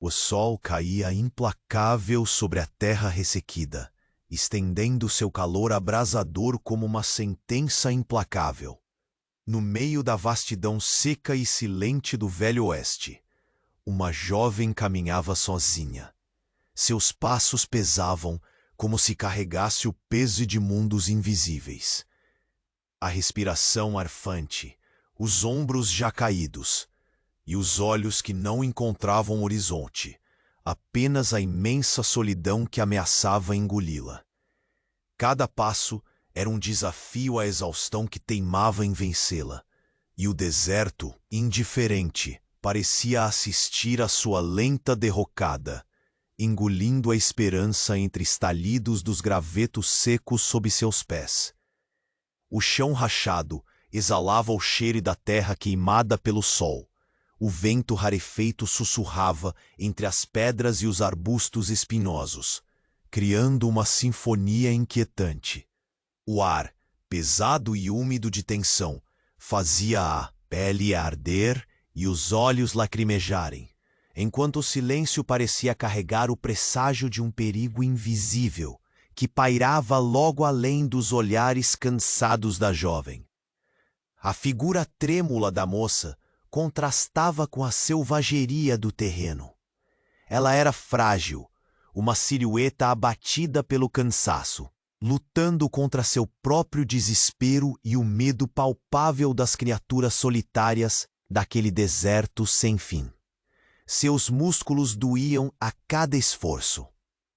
O sol caía implacável sobre a terra ressequida, estendendo seu calor abrasador como uma sentença implacável. No meio da vastidão seca e silente do Velho Oeste, uma jovem caminhava sozinha. Seus passos pesavam como se carregasse o peso de mundos invisíveis. A respiração arfante, os ombros já caídos, e os olhos que não encontravam horizonte, apenas a imensa solidão que ameaçava engoli-la. Cada passo era um desafio à exaustão que teimava em vencê-la, e o deserto, indiferente, parecia assistir à sua lenta derrocada, engolindo a esperança entre estalidos dos gravetos secos sob seus pés. O chão rachado exalava o cheiro da terra queimada pelo sol. O vento rarefeito sussurrava entre as pedras e os arbustos espinhosos, criando uma sinfonia inquietante. O ar, pesado e úmido de tensão, fazia a pele arder e os olhos lacrimejarem, enquanto o silêncio parecia carregar o presságio de um perigo invisível que pairava logo além dos olhares cansados da jovem. A figura trêmula da moça contrastava com a selvageria do terreno. Ela era frágil, uma silhueta abatida pelo cansaço, lutando contra seu próprio desespero e o medo palpável das criaturas solitárias daquele deserto sem fim. Seus músculos doíam a cada esforço,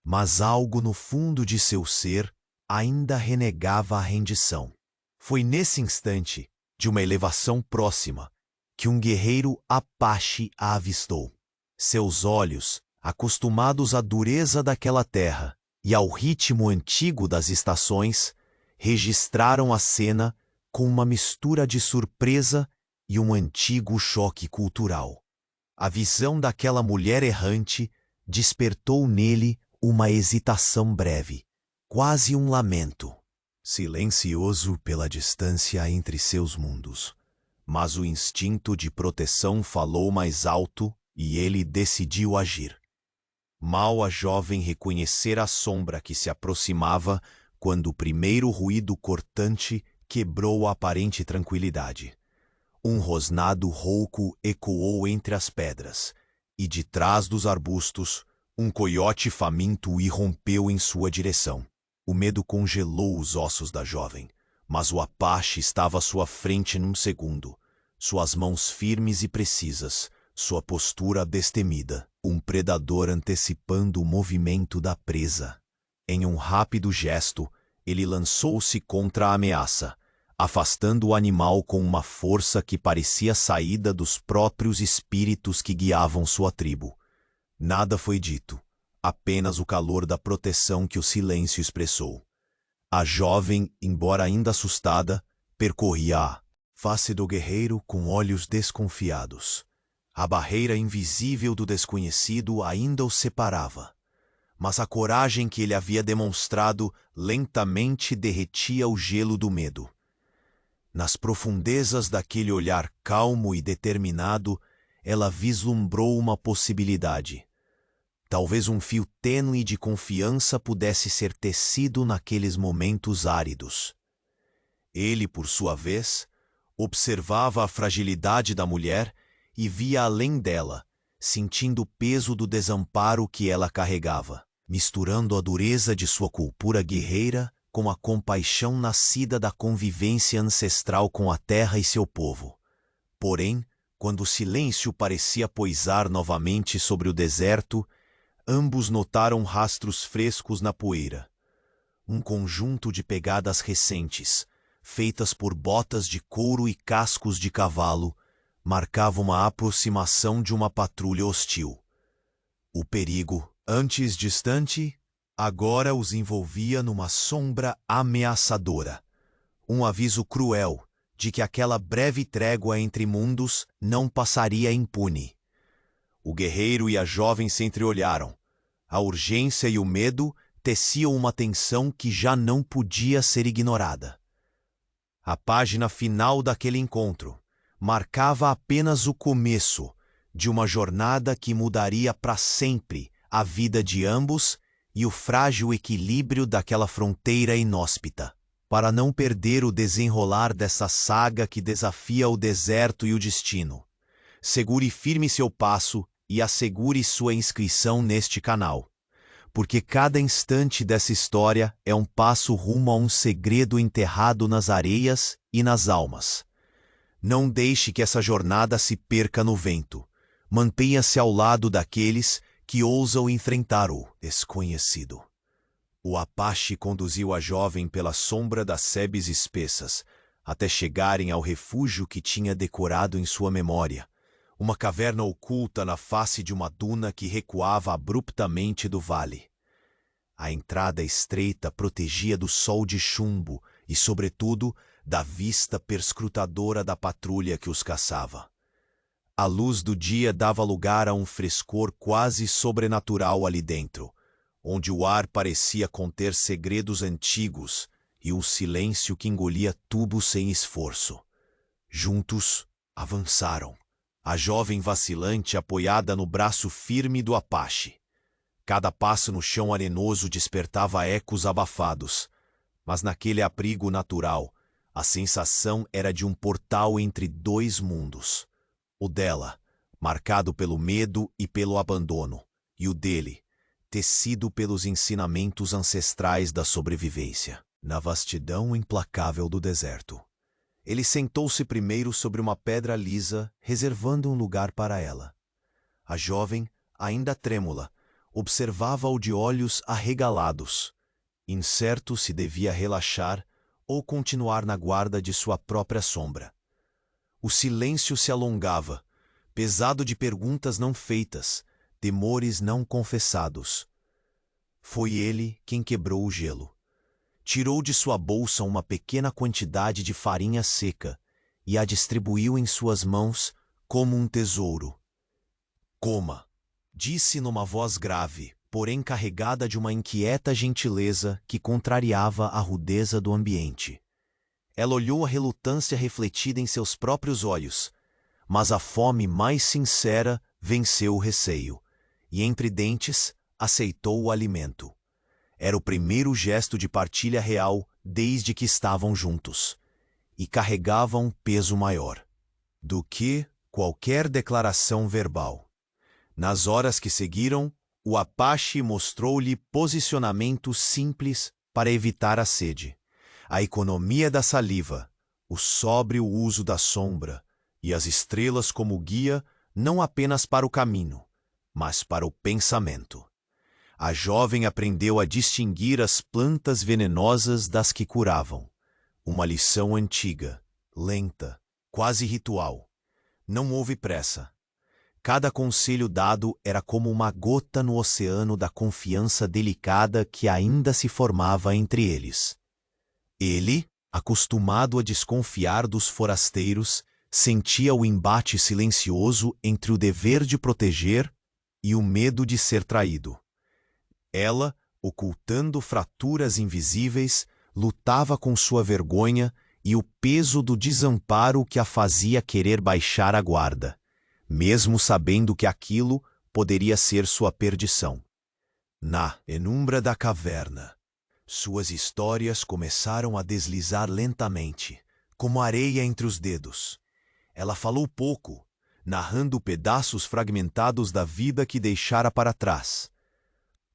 mas algo no fundo de seu ser ainda renegava a rendição. Foi nesse instante, de uma elevação próxima, que um guerreiro Apache a avistou. Seus olhos, acostumados à dureza daquela terra e ao ritmo antigo das estações, registraram a cena com uma mistura de surpresa e um antigo choque cultural. A visão daquela mulher errante despertou nele uma hesitação breve, quase um lamento, silencioso pela distância entre seus mundos. Mas o instinto de proteção falou mais alto e ele decidiu agir. Mal a jovem reconhecera a sombra que se aproximava quando o primeiro ruído cortante quebrou a aparente tranquilidade. Um rosnado rouco ecoou entre as pedras, e de trás dos arbustos, um coiote faminto irrompeu em sua direção. O medo congelou os ossos da jovem, mas o Apache estava à sua frente num segundo, suas mãos firmes e precisas, sua postura destemida, um predador antecipando o movimento da presa. Em um rápido gesto, ele lançou-se contra a ameaça, afastando o animal com uma força que parecia saída dos próprios espíritos que guiavam sua tribo. Nada foi dito, apenas o calor da proteção que o silêncio expressou. A jovem, embora ainda assustada, percorria a face do guerreiro com olhos desconfiados. A barreira invisível do desconhecido ainda o separava, mas a coragem que ele havia demonstrado lentamente derretia o gelo do medo. Nas profundezas daquele olhar calmo e determinado, ela vislumbrou uma possibilidade. Talvez um fio tênue de confiança pudesse ser tecido naqueles momentos áridos. Ele, por sua vez, observava a fragilidade da mulher e via além dela, sentindo o peso do desamparo que ela carregava, misturando a dureza de sua cultura guerreira com a compaixão nascida da convivência ancestral com a terra e seu povo. Porém, quando o silêncio parecia poisar novamente sobre o deserto, ambos notaram rastros frescos na poeira. Um conjunto de pegadas recentes, feitas por botas de couro e cascos de cavalo, marcava uma aproximação de uma patrulha hostil. O perigo, antes distante, agora os envolvia numa sombra ameaçadora. Um aviso cruel de que aquela breve trégua entre mundos não passaria impune. O guerreiro e a jovem se entreolharam. A urgência e o medo teciam uma tensão que já não podia ser ignorada. A página final daquele encontro marcava apenas o começo de uma jornada que mudaria para sempre a vida de ambos e o frágil equilíbrio daquela fronteira inóspita. Para não perder o desenrolar dessa saga que desafia o deserto e o destino, segure firme seu passo e assegure sua inscrição neste canal, porque cada instante dessa história é um passo rumo a um segredo enterrado nas areias e nas almas. Não deixe que essa jornada se perca no vento. Mantenha-se ao lado daqueles que ousam enfrentar o desconhecido. O Apache conduziu a jovem pela sombra das sebes espessas, até chegarem ao refúgio que tinha decorado em sua memória, uma caverna oculta na face de uma duna que recuava abruptamente do vale. A entrada estreita protegia do sol de chumbo e, sobretudo, da vista perscrutadora da patrulha que os caçava. A luz do dia dava lugar a um frescor quase sobrenatural ali dentro, onde o ar parecia conter segredos antigos e um silêncio que engolia tudo sem esforço. Juntos, avançaram, a jovem vacilante apoiada no braço firme do Apache. Cada passo no chão arenoso despertava ecos abafados, mas naquele abrigo natural, a sensação era de um portal entre dois mundos. O dela, marcado pelo medo e pelo abandono, e o dele, tecido pelos ensinamentos ancestrais da sobrevivência. Na vastidão implacável do deserto, ele sentou-se primeiro sobre uma pedra lisa, reservando um lugar para ela. A jovem, ainda trêmula, observava-o de olhos arregalados, incerto se devia relaxar ou continuar na guarda de sua própria sombra. O silêncio se alongava, pesado de perguntas não feitas, temores não confessados. Foi ele quem quebrou o gelo. Tirou de sua bolsa uma pequena quantidade de farinha seca e a distribuiu em suas mãos como um tesouro. Coma, disse numa voz grave, porém carregada de uma inquieta gentileza que contrariava a rudeza do ambiente. Ela olhou a relutância refletida em seus próprios olhos, mas a fome mais sincera venceu o receio, e entre dentes aceitou o alimento. Era o primeiro gesto de partilha real desde que estavam juntos, e carregava um peso maior do que qualquer declaração verbal. Nas horas que seguiram, o Apache mostrou-lhe posicionamentos simples para evitar a sede, a economia da saliva, o sóbrio uso da sombra e as estrelas como guia não apenas para o caminho, mas para o pensamento. A jovem aprendeu a distinguir as plantas venenosas das que curavam. Uma lição antiga, lenta, quase ritual. Não houve pressa. Cada conselho dado era como uma gota no oceano da confiança delicada que ainda se formava entre eles. Ele, acostumado a desconfiar dos forasteiros, sentia o embate silencioso entre o dever de proteger e o medo de ser traído. Ela, ocultando fraturas invisíveis, lutava com sua vergonha e o peso do desamparo que a fazia querer baixar a guarda, mesmo sabendo que aquilo poderia ser sua perdição. Na penumbra da caverna, suas histórias começaram a deslizar lentamente, como areia entre os dedos. Ela falou pouco, narrando pedaços fragmentados da vida que deixara para trás.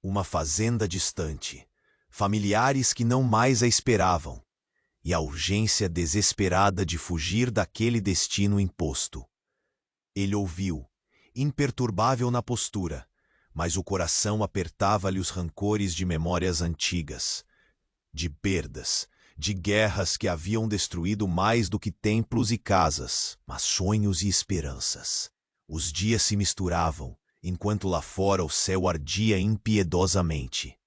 Uma fazenda distante, familiares que não mais a esperavam, e a urgência desesperada de fugir daquele destino imposto. Ele ouviu, imperturbável na postura, mas o coração apertava-lhe os rancores de memórias antigas, de perdas, de guerras que haviam destruído mais do que templos e casas, mas sonhos e esperanças. Os dias se misturavam, enquanto lá fora o céu ardia impiedosamente.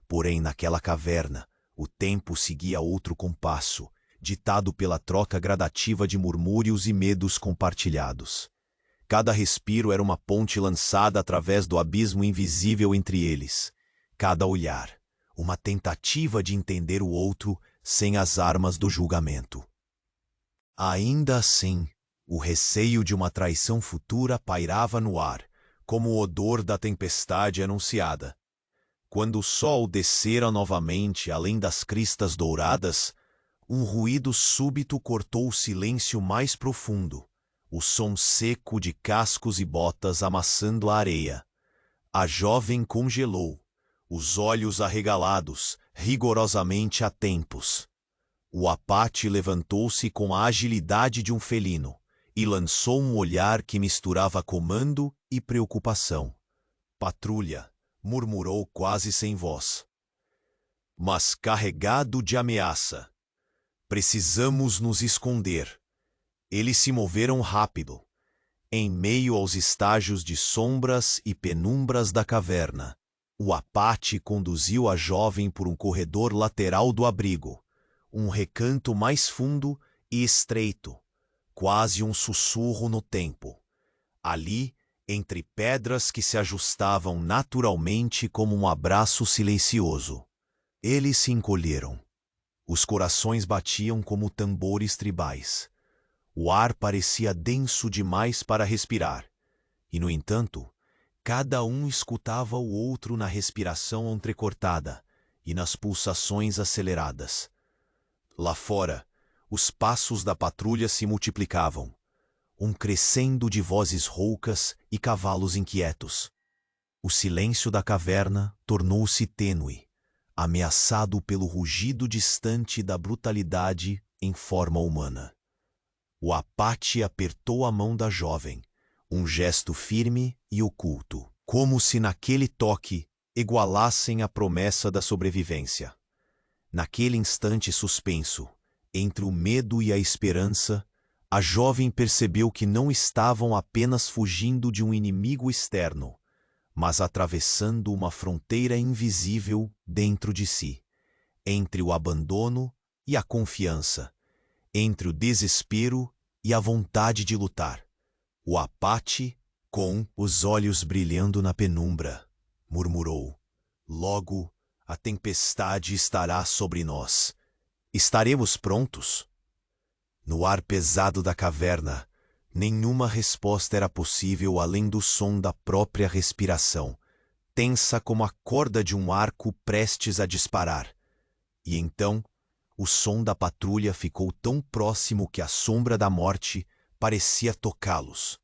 Porém, naquela caverna, o tempo seguia outro compasso, ditado pela troca gradativa de murmúrios e medos compartilhados. Cada respiro era uma ponte lançada através do abismo invisível entre eles. Cada olhar, uma tentativa de entender o outro sem as armas do julgamento. Ainda assim, O receio de uma traição futura pairava no ar, como o odor da tempestade anunciada. Quando o sol descera novamente além das cristas douradas, um ruído súbito cortou o silêncio mais profundo, o som seco de cascos e botas amassando a areia. A jovem congelou, os olhos arregalados, rigorosamente atentos. O Apache levantou-se com a agilidade de um felino e lançou um olhar que misturava comando e preocupação. Patrulha, murmurou quase sem voz, mas carregado de ameaça. Precisamos nos esconder. Eles se moveram rápido, em meio aos estágios de sombras e penumbras da caverna. O Apache conduziu a jovem por um corredor lateral do abrigo, um recanto mais fundo e estreito, quase um sussurro no tempo. Ali, entre pedras que se ajustavam naturalmente como um abraço silencioso. Eles se encolheram. Os corações batiam como tambores tribais. O ar parecia denso demais para respirar. E, no entanto, cada um escutava o outro na respiração entrecortada e nas pulsações aceleradas. Lá fora, os passos da patrulha se multiplicavam, um crescendo de vozes roucas e cavalos inquietos. O silêncio da caverna tornou-se tênue, ameaçado pelo rugido distante da brutalidade em forma humana. O Apache apertou a mão da jovem, um gesto firme e oculto, como se naquele toque igualassem a promessa da sobrevivência. Naquele instante suspenso, entre o medo e a esperança, a jovem percebeu que não estavam apenas fugindo de um inimigo externo, mas atravessando uma fronteira invisível dentro de si, entre o abandono e a confiança, entre o desespero e a vontade de lutar. O Apache, com os olhos brilhando na penumbra, murmurou: "Logo a tempestade estará sobre nós. Estaremos prontos?" No ar pesado da caverna, nenhuma resposta era possível além do som da própria respiração, tensa como a corda de um arco prestes a disparar. E então, o som da patrulha ficou tão próximo que a sombra da morte parecia tocá-los.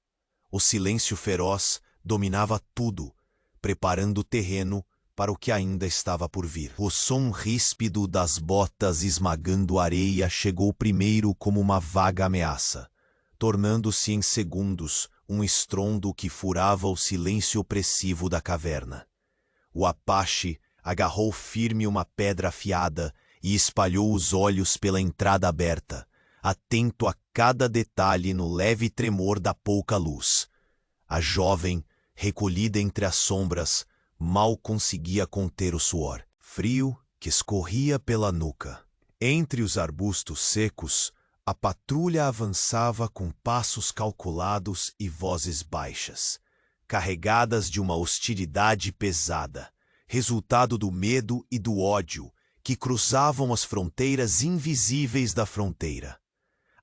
O silêncio feroz dominava tudo, preparando o terreno para o que ainda estava por vir. O som ríspido das botas esmagando a areia chegou primeiro como uma vaga ameaça, tornando-se em segundos um estrondo que furava o silêncio opressivo da caverna. O Apache agarrou firme uma pedra afiada e espalhou os olhos pela entrada aberta, atento a cada detalhe no leve tremor da pouca luz. A jovem, recolhida entre as sombras, mal conseguia conter o suor frio que escorria pela nuca. Entre os arbustos secos, a patrulha avançava com passos calculados e vozes baixas, carregadas de uma hostilidade pesada, resultado do medo e do ódio que cruzavam as fronteiras invisíveis da fronteira.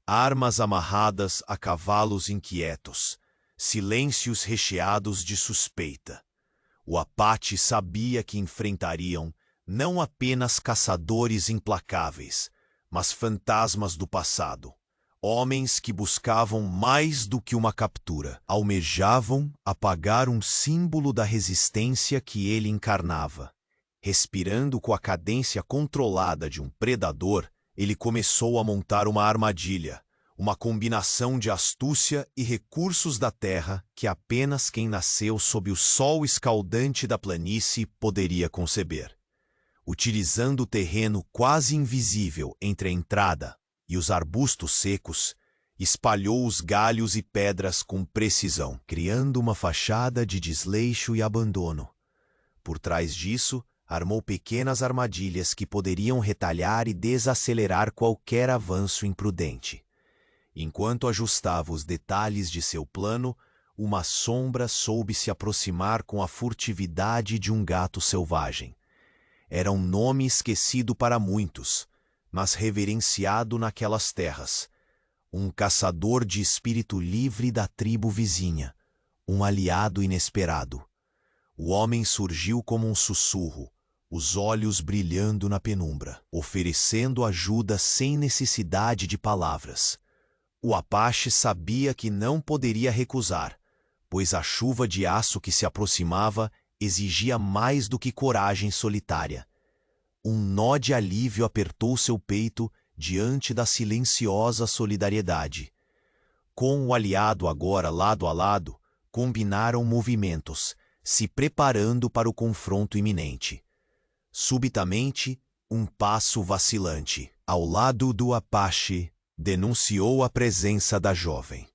Armas amarradas a cavalos inquietos, silêncios recheados de suspeita. O Apache sabia que enfrentariam não apenas caçadores implacáveis, mas fantasmas do passado, homens que buscavam mais do que uma captura, almejavam apagar um símbolo da resistência que ele encarnava. Respirando com a cadência controlada de um predador, ele começou a montar uma armadilha, uma combinação de astúcia e recursos da terra que apenas quem nasceu sob o sol escaldante da planície poderia conceber. Utilizando o terreno quase invisível entre a entrada e os arbustos secos, espalhou os galhos e pedras com precisão, criando uma fachada de desleixo e abandono. Por trás disso, armou pequenas armadilhas que poderiam retalhar e desacelerar qualquer avanço imprudente. Enquanto ajustava os detalhes de seu plano, uma sombra soube se aproximar com a furtividade de um gato selvagem. Era um nome esquecido para muitos, mas reverenciado naquelas terras. um caçador de espírito livre da tribo vizinha, um aliado inesperado. O homem surgiu como um sussurro, os olhos brilhando na penumbra, oferecendo ajuda sem necessidade de palavras. O Apache sabia que não poderia recusar, pois a chuva de aço que se aproximava exigia mais do que coragem solitária. Um nó de alívio apertou seu peito diante da silenciosa solidariedade. Com o aliado agora lado a lado, combinaram movimentos, se preparando para o confronto iminente. Subitamente, um passo vacilante, ao lado do Apache, denunciou a presença da jovem.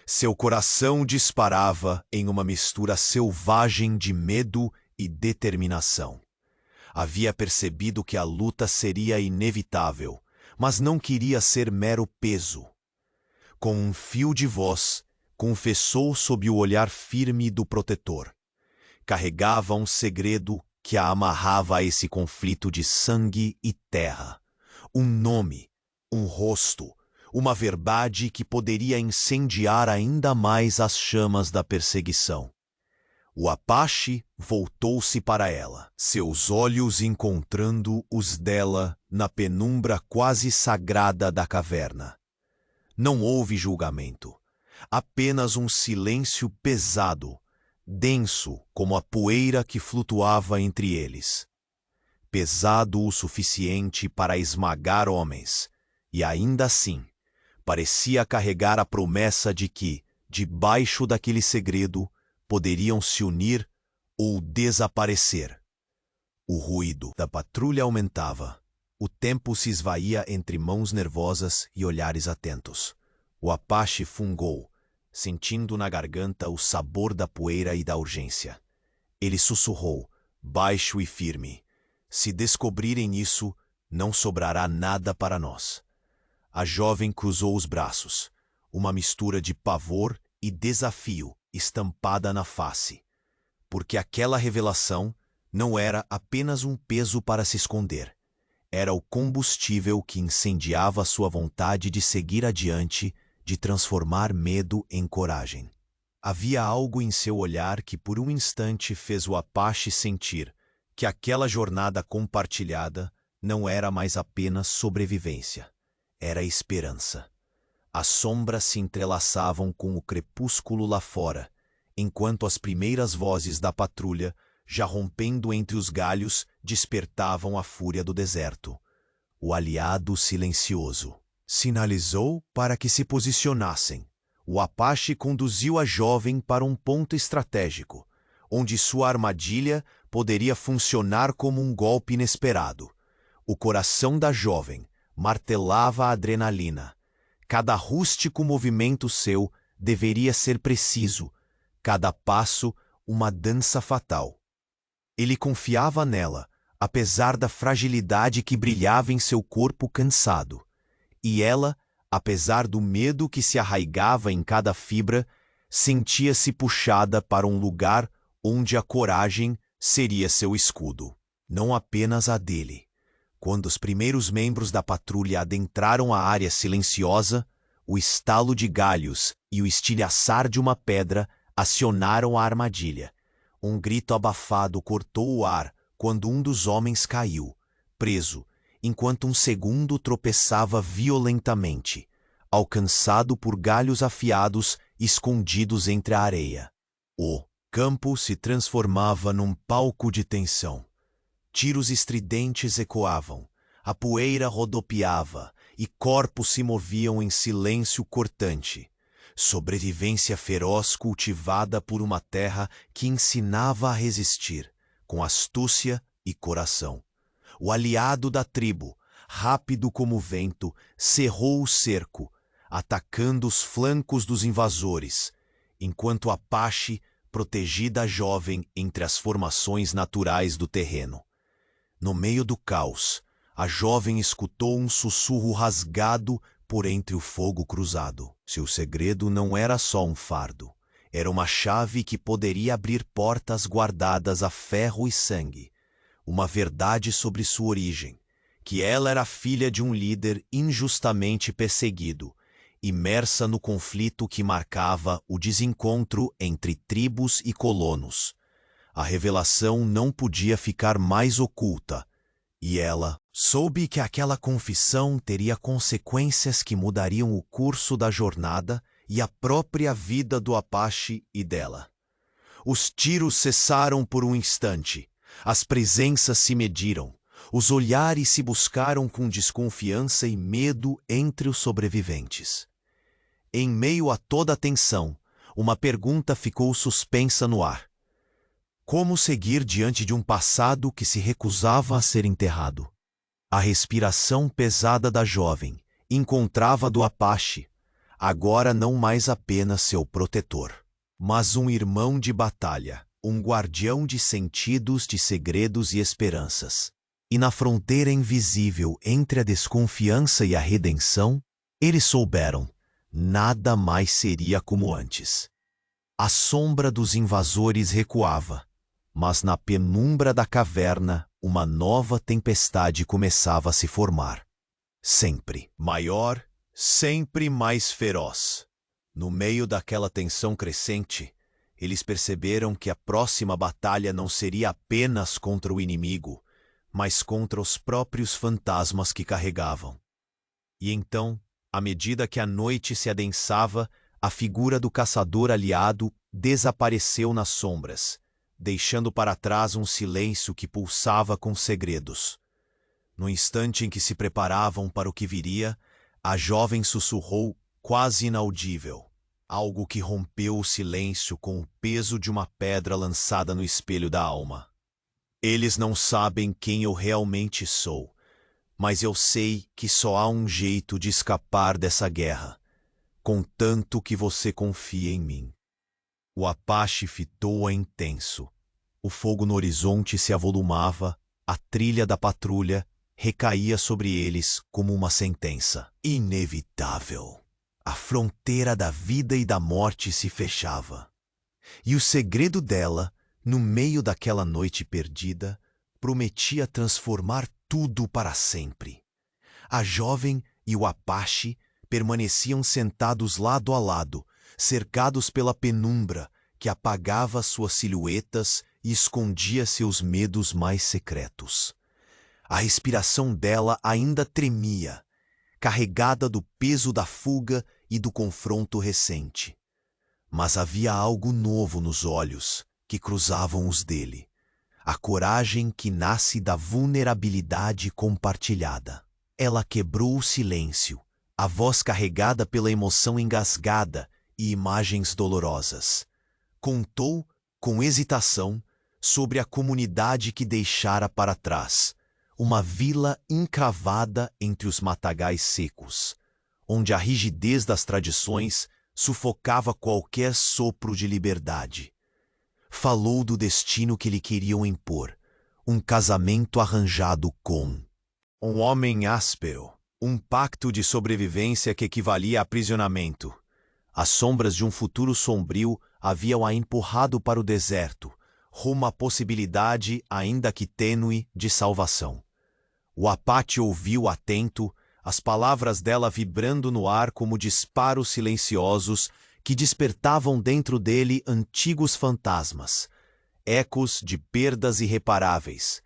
Seu coração disparava em uma mistura selvagem de medo e determinação. Havia percebido que a luta seria inevitável, mas não queria ser mero peso. Com um fio de voz, confessou sob o olhar firme do protetor. Carregava um segredo que a amarrava a esse conflito de sangue e terra. Um nome, um rosto, uma verdade que poderia incendiar ainda mais as chamas da perseguição. O Apache voltou-se para ela, seus olhos encontrando os dela na penumbra quase sagrada da caverna. Não houve julgamento, apenas um silêncio pesado, denso como a poeira que flutuava entre eles. Pesado o suficiente para esmagar homens, e ainda assim, parecia carregar a promessa de que, debaixo daquele segredo, poderiam se unir ou desaparecer. O ruído da patrulha aumentava. O tempo se esvaía entre mãos nervosas e olhares atentos. O Apache fungou, sentindo na garganta o sabor da poeira e da urgência. Ele sussurrou, baixo e firme: "Se descobrirem isso, não sobrará nada para nós." A jovem cruzou os braços, uma mistura de pavor e desafio estampada na face, porque aquela revelação não era apenas um peso para se esconder. Era o combustível que incendiava sua vontade de seguir adiante, de transformar medo em coragem. Havia algo em seu olhar que por um instante fez o Apache sentir que aquela jornada compartilhada não era mais apenas sobrevivência, era esperança. As sombras se entrelaçavam com o crepúsculo lá fora, enquanto as primeiras vozes da patrulha, já rompendo entre os galhos, despertavam a fúria do deserto. O aliado silencioso sinalizou para que se posicionassem. O Apache conduziu a jovem para um ponto estratégico, onde sua armadilha poderia funcionar como um golpe inesperado. O coração da jovem martelava a adrenalina. Cada rústico movimento seu deveria ser preciso, cada passo uma dança fatal. Ele confiava nela, apesar da fragilidade que brilhava em seu corpo cansado. E ela, apesar do medo que se arraigava em cada fibra, sentia-se puxada para um lugar onde a coragem seria seu escudo, não apenas a dele. Quando os primeiros membros da patrulha adentraram a área silenciosa, o estalo de galhos e o estilhaçar de uma pedra acionaram a armadilha. Um grito abafado cortou o ar quando um dos homens caiu, preso, enquanto um segundo tropeçava violentamente, alcançado por galhos afiados escondidos entre a areia. O campo se transformava num palco de tensão. Tiros estridentes ecoavam, a poeira rodopiava e corpos se moviam em silêncio cortante. Sobrevivência feroz cultivada por uma terra que ensinava a resistir, com astúcia e coração. O aliado da tribo, rápido como o vento, cerrou o cerco, atacando os flancos dos invasores, enquanto Apache protegida a jovem entre as formações naturais do terreno. No meio do caos, a jovem escutou um sussurro rasgado por entre o fogo cruzado. Seu segredo não era só um fardo. Era uma chave que poderia abrir portas guardadas a ferro e sangue. Uma verdade sobre sua origem, que ela era filha de um líder injustamente perseguido imersa no conflito que marcava o desencontro entre tribos e colonos. A revelação não podia ficar mais oculta, e ela soube que aquela confissão teria consequências que mudariam o curso da jornada e a própria vida do Apache e dela. Os tiros cessaram por um instante, as presenças se mediram, os olhares se buscaram com desconfiança e medo entre os sobreviventes. Em meio a toda a tensão, uma pergunta ficou suspensa no ar. Como seguir diante de um passado que se recusava a ser enterrado? A respiração pesada da jovem encontrava do Apache, agora não mais apenas seu protetor, mas um irmão de batalha, um guardião de sentidos, de segredos e esperanças. E na fronteira invisível entre a desconfiança e a redenção, eles souberam, nada mais seria como antes. A sombra dos invasores recuava, mas na penumbra da caverna, uma nova tempestade começava a se formar. Sempre maior, sempre mais feroz. No meio daquela tensão crescente, eles perceberam que a próxima batalha não seria apenas contra o inimigo, mas contra os próprios fantasmas que carregavam. E então, à medida que a noite se adensava, a figura do caçador aliado desapareceu nas sombras, deixando para trás um silêncio que pulsava com segredos. No instante em que se preparavam para o que viria, a jovem sussurrou, quase inaudível, algo que rompeu o silêncio com o peso de uma pedra lançada no espelho da alma. Eles não sabem quem eu realmente sou, mas eu sei que só há um jeito de escapar dessa guerra, contanto que você confie em mim. O Apache fitou-a intenso. O fogo no horizonte se avolumava, a trilha da patrulha recaía sobre eles como uma sentença inevitável. A fronteira da vida e da morte se fechava. E o segredo dela, no meio daquela noite perdida, prometia transformar tudo para sempre. A jovem e o Apache permaneciam sentados lado a lado, cercados pela penumbra que apagava suas silhuetas e escondia seus medos mais secretos. A respiração dela ainda tremia, carregada do peso da fuga e do confronto recente. Mas havia algo novo nos olhos que cruzavam os dele. A coragem que nasce da vulnerabilidade compartilhada. Ela quebrou o silêncio, a voz carregada pela emoção engasgada e imagens dolorosas. Contou, com hesitação, sobre a comunidade que deixara para trás, uma vila encravada entre os matagais secos, onde a rigidez das tradições sufocava qualquer sopro de liberdade. Falou do destino que lhe queriam impor, um casamento arranjado com um homem áspero, um pacto de sobrevivência que equivalia a aprisionamento. As sombras de um futuro sombrio haviam-a empurrado para o deserto, rumo à possibilidade, ainda que tênue, de salvação. O Apache ouviu atento, as palavras dela vibrando no ar como disparos silenciosos que despertavam dentro dele antigos fantasmas, ecos de perdas irreparáveis,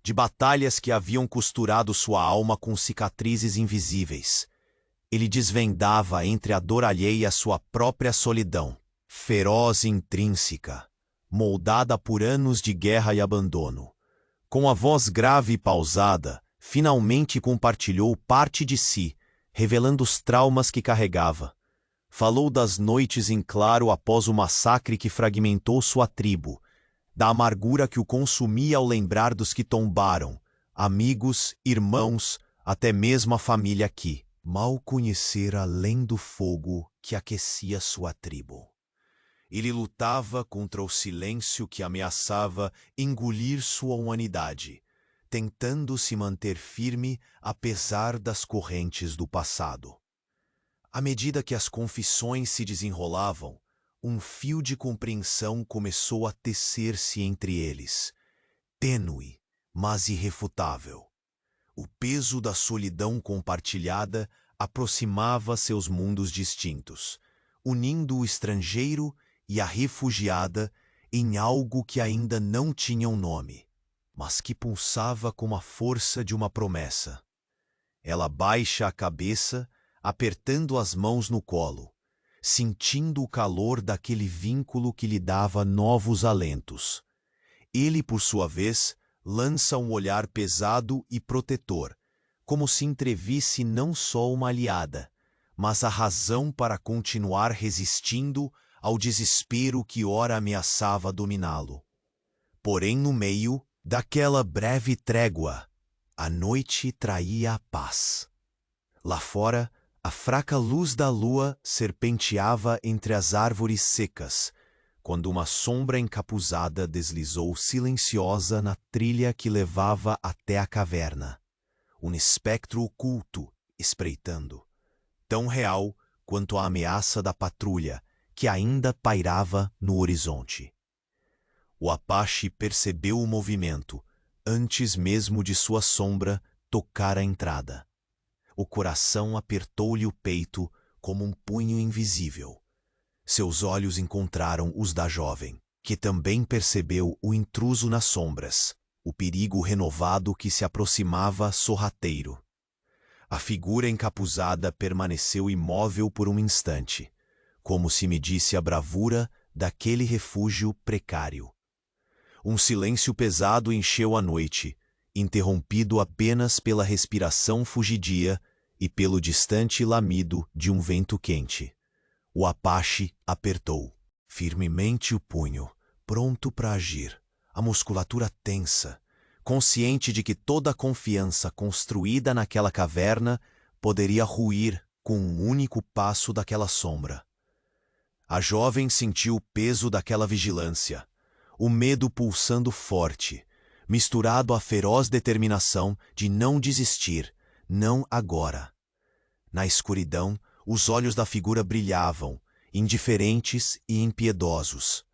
de batalhas que haviam costurado sua alma com cicatrizes invisíveis. Ele desvendava entre a dor alheia sua própria solidão, feroz e intrínseca, moldada por anos de guerra e abandono. Com a voz grave e pausada, finalmente compartilhou parte de si, revelando os traumas que carregava. Falou das noites em claro após o massacre que fragmentou sua tribo, da amargura que o consumia ao lembrar dos que tombaram, amigos, irmãos, até mesmo a família que mal conhecera além do fogo que aquecia sua tribo. Ele lutava contra o silêncio que ameaçava engolir sua humanidade, tentando se manter firme apesar das correntes do passado. À medida que as confissões se desenrolavam, um fio de compreensão começou a tecer-se entre eles, tênue, mas irrefutável. O peso da solidão compartilhada aproximava seus mundos distintos, unindo o estrangeiro e a refugiada em algo que ainda não tinha um nome, mas que pulsava com a força de uma promessa. Ela baixa a cabeça, apertando as mãos no colo, sentindo o calor daquele vínculo que lhe dava novos alentos. Ele, por sua vez, lança um olhar pesado e protetor, como se entrevisse não só uma aliada, mas a razão para continuar resistindo ao desespero que ora ameaçava dominá-lo. Porém, no meio daquela breve trégua, a noite traía a paz. Lá fora, a fraca luz da lua serpenteava entre as árvores secas, quando uma sombra encapuzada deslizou silenciosa na trilha que levava até a caverna. Um espectro oculto espreitando, tão real quanto a ameaça da patrulha que ainda pairava no horizonte. O Apache percebeu o movimento antes mesmo de sua sombra tocar a entrada. O coração apertou-lhe o peito como um punho invisível. Seus olhos encontraram os da jovem, que também percebeu o intruso nas sombras, o perigo renovado que se aproximava sorrateiro. A figura encapuzada permaneceu imóvel por um instante, como se medisse a bravura daquele refúgio precário. Um silêncio pesado encheu a noite, interrompido apenas pela respiração fugidia e pelo distante lamido de um vento quente. O Apache apertou firmemente o punho, pronto para agir, a musculatura tensa, consciente de que toda a confiança construída naquela caverna poderia ruir com um único passo daquela sombra. A jovem sentiu o peso daquela vigilância, o medo pulsando forte, misturado à feroz determinação de não desistir, não agora. Na escuridão, os olhos da figura brilhavam, indiferentes e impiedosos.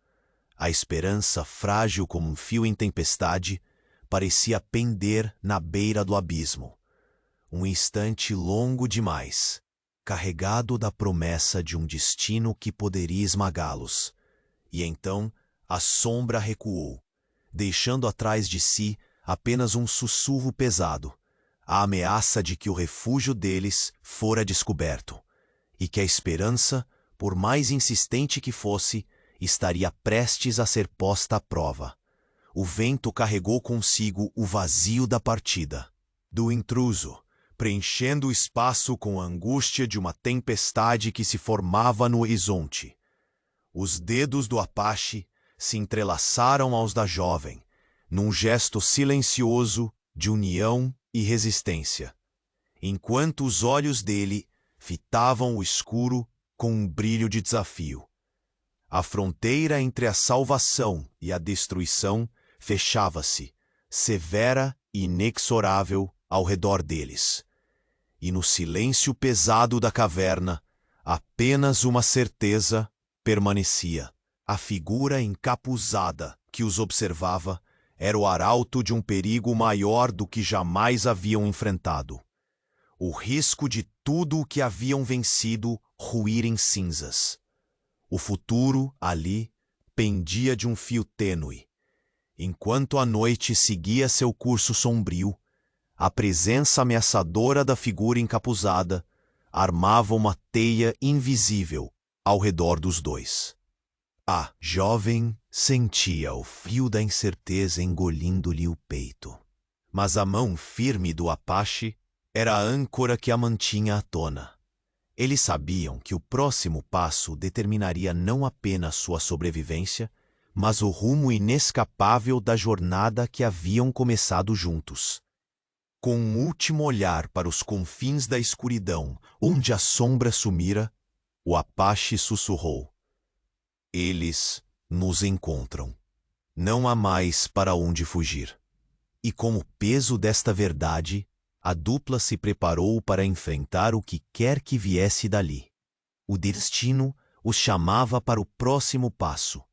A esperança, frágil como um fio em tempestade, parecia pender na beira do abismo. Um instante longo demais, carregado da promessa de um destino que poderia esmagá-los. E então a sombra recuou, deixando atrás de si apenas um sussurro pesado, a ameaça de que o refúgio deles fora descoberto, e que a esperança, por mais insistente que fosse, estaria prestes a ser posta à prova. O vento carregou consigo o vazio da partida, do intruso, preenchendo o espaço com a angústia de uma tempestade que se formava no horizonte. Os dedos do Apache se entrelaçaram aos da jovem, num gesto silencioso de união e resistência, enquanto os olhos dele fitavam o escuro com um brilho de desafio. A fronteira entre a salvação e a destruição fechava-se, severa e inexorável ao redor deles. E no silêncio pesado da caverna, apenas uma certeza permanecia. A figura encapuzada que os observava era o arauto de um perigo maior do que jamais haviam enfrentado. O risco de tudo o que haviam vencido ruir em cinzas. O futuro, ali, pendia de um fio tênue. Enquanto a noite seguia seu curso sombrio, a presença ameaçadora da figura encapuzada armava uma teia invisível ao redor dos dois. A jovem sentia o frio da incerteza engolindo-lhe o peito. Mas a mão firme do Apache era a âncora que a mantinha à tona. Eles sabiam que o próximo passo determinaria não apenas sua sobrevivência, mas o rumo inescapável da jornada que haviam começado juntos. Com um último olhar para os confins da escuridão, onde a sombra sumira, o Apache sussurrou: "Eles nos encontram. Não há mais para onde fugir." E com o peso desta verdade, a dupla se preparou para enfrentar o que quer que viesse dali. O destino os chamava para o próximo passo,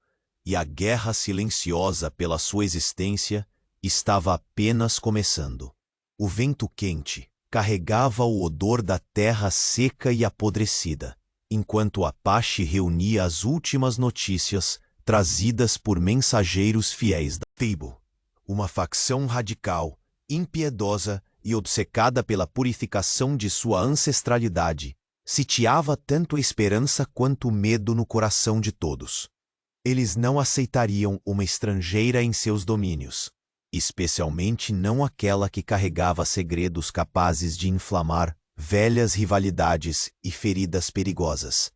e a guerra silenciosa pela sua existência estava apenas começando. O vento quente, carregava o odor da terra seca e apodrecida, enquanto o Apache reunia as últimas notícias trazidas por mensageiros fiéis da tribo. Uma facção radical, impiedosa e obcecada pela purificação de sua ancestralidade, sitiava tanto a esperança quanto o medo no coração de todos. Eles não aceitariam uma estrangeira em seus domínios, especialmente não aquela que carregava segredos capazes de inflamar velhas rivalidades e feridas perigosas.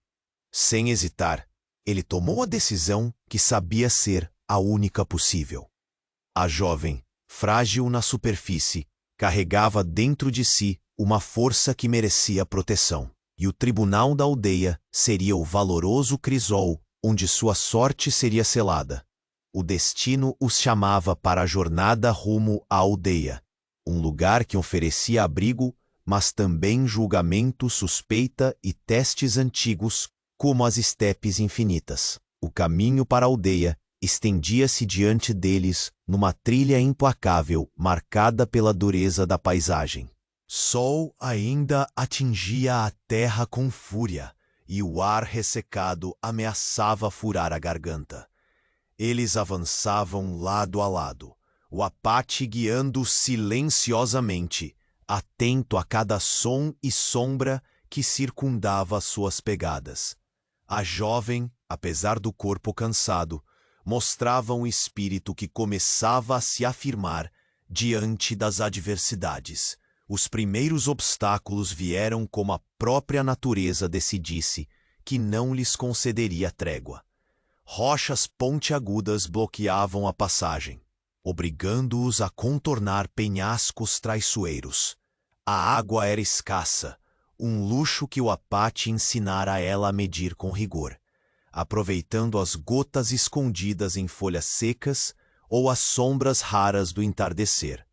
Sem hesitar, ele tomou a decisão que sabia ser a única possível. A jovem, frágil na superfície, carregava dentro de si uma força que merecia proteção, e o tribunal da aldeia seria o valoroso crisol onde sua sorte seria selada. O destino os chamava para a jornada rumo à aldeia, um lugar que oferecia abrigo, mas também julgamento, suspeita e testes antigos, como as estepes infinitas. O caminho para a aldeia estendia-se diante deles numa trilha implacável marcada pela dureza da paisagem. Sol ainda atingia a terra com fúria, e o ar ressecado ameaçava furar a garganta. Eles avançavam lado a lado, o Apache guiando silenciosamente, atento a cada som e sombra que circundava suas pegadas. A jovem, apesar do corpo cansado, mostrava um espírito que começava a se afirmar diante das adversidades. Os primeiros obstáculos vieram como a própria natureza decidisse que não lhes concederia trégua. Rochas pontiagudas bloqueavam a passagem, obrigando-os a contornar penhascos traiçoeiros. A água era escassa, um luxo que o Apache ensinara a ela a medir com rigor, aproveitando as gotas escondidas em folhas secas ou as sombras raras do entardecer.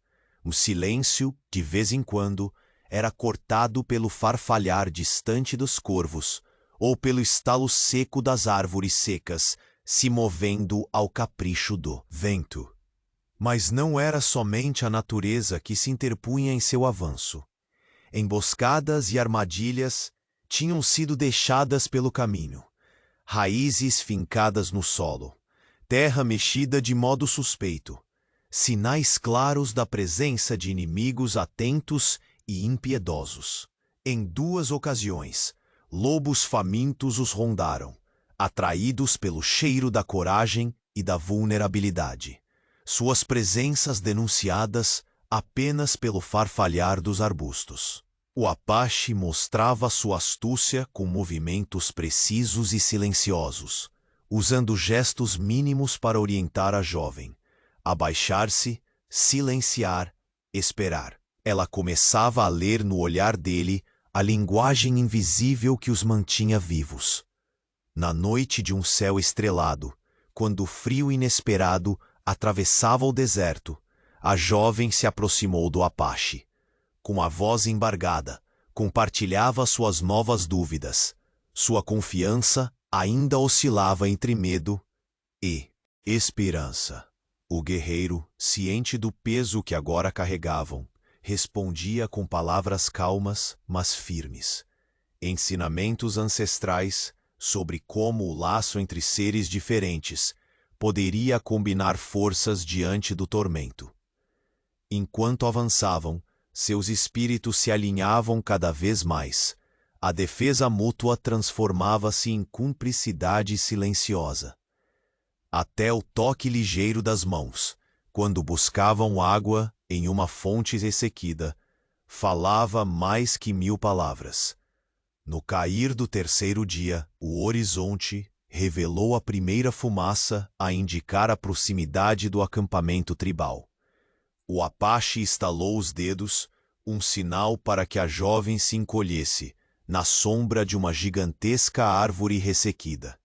O silêncio, de vez em quando, era cortado pelo farfalhar distante dos corvos ou pelo estalo seco das árvores secas se movendo ao capricho do vento. Mas não era somente a natureza que se interpunha em seu avanço. Emboscadas e armadilhas tinham sido deixadas pelo caminho, raízes fincadas no solo, terra mexida de modo suspeito, sinais claros da presença de inimigos atentos e impiedosos. Em 2 ocasiões, lobos famintos os rondaram, atraídos pelo cheiro da coragem e da vulnerabilidade, suas presenças denunciadas apenas pelo farfalhar dos arbustos. O Apache mostrava sua astúcia com movimentos precisos e silenciosos, usando gestos mínimos para orientar a jovem. Abaixar-se, silenciar, esperar. Ela começava a ler no olhar dele a linguagem invisível que os mantinha vivos. Na noite de um céu estrelado, quando o frio inesperado atravessava o deserto, a jovem se aproximou do Apache. Com a voz embargada, compartilhava suas novas dúvidas. Sua confiança ainda oscilava entre medo e esperança. O guerreiro, ciente do peso que agora carregavam, respondia com palavras calmas, mas firmes. Ensinamentos ancestrais sobre como o laço entre seres diferentes poderia combinar forças diante do tormento. Enquanto avançavam, seus espíritos se alinhavam cada vez mais. A defesa mútua transformava-se em cumplicidade silenciosa. Até o toque ligeiro das mãos, quando buscavam água em uma fonte ressequida, falava mais que 1000 palavras. No cair do 3º dia, o horizonte revelou a primeira fumaça a indicar a proximidade do acampamento tribal. O Apache estalou os dedos, um sinal para que a jovem se encolhesse na sombra de uma gigantesca árvore ressequida.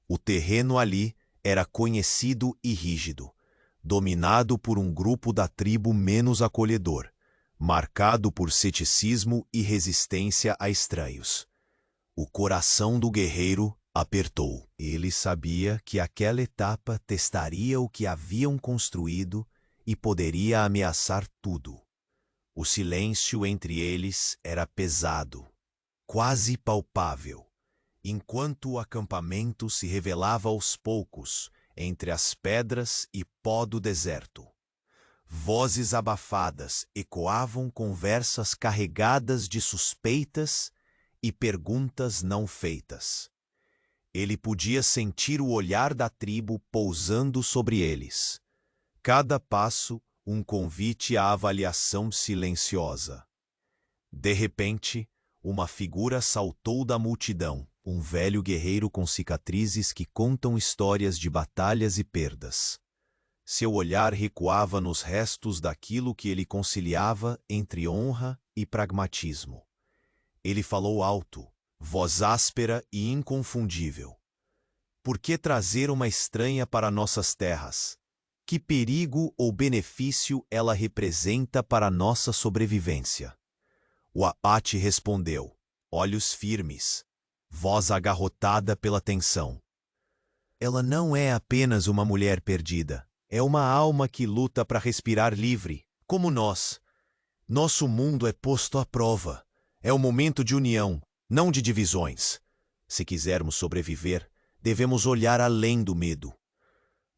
O terreno ali era conhecido e rígido, dominado por um grupo da tribo menos acolhedor, marcado por ceticismo e resistência a estranhos. O coração do guerreiro apertou. Ele sabia que aquela etapa testaria o que haviam construído e poderia ameaçar tudo. O silêncio entre eles era pesado, quase palpável, enquanto o acampamento se revelava aos poucos entre as pedras e pó do deserto. Vozes abafadas ecoavam conversas carregadas de suspeitas e perguntas não feitas. Ele podia sentir o olhar da tribo pousando sobre eles. Cada passo, um convite à avaliação silenciosa. De repente, uma figura saltou da multidão, um velho guerreiro com cicatrizes que contam histórias de batalhas e perdas. Seu olhar recuava nos restos daquilo que ele conciliava entre honra e pragmatismo. Ele falou alto, voz áspera e inconfundível. Por que trazer uma estranha para nossas terras? Que perigo ou benefício ela representa para nossa sobrevivência? O abate respondeu, olhos firmes, voz agarrotada pela tensão. Ela não é apenas uma mulher perdida. É uma alma que luta para respirar livre, como nós. Nosso mundo é posto à prova. É o momento de união, não de divisões. Se quisermos sobreviver, devemos olhar além do medo.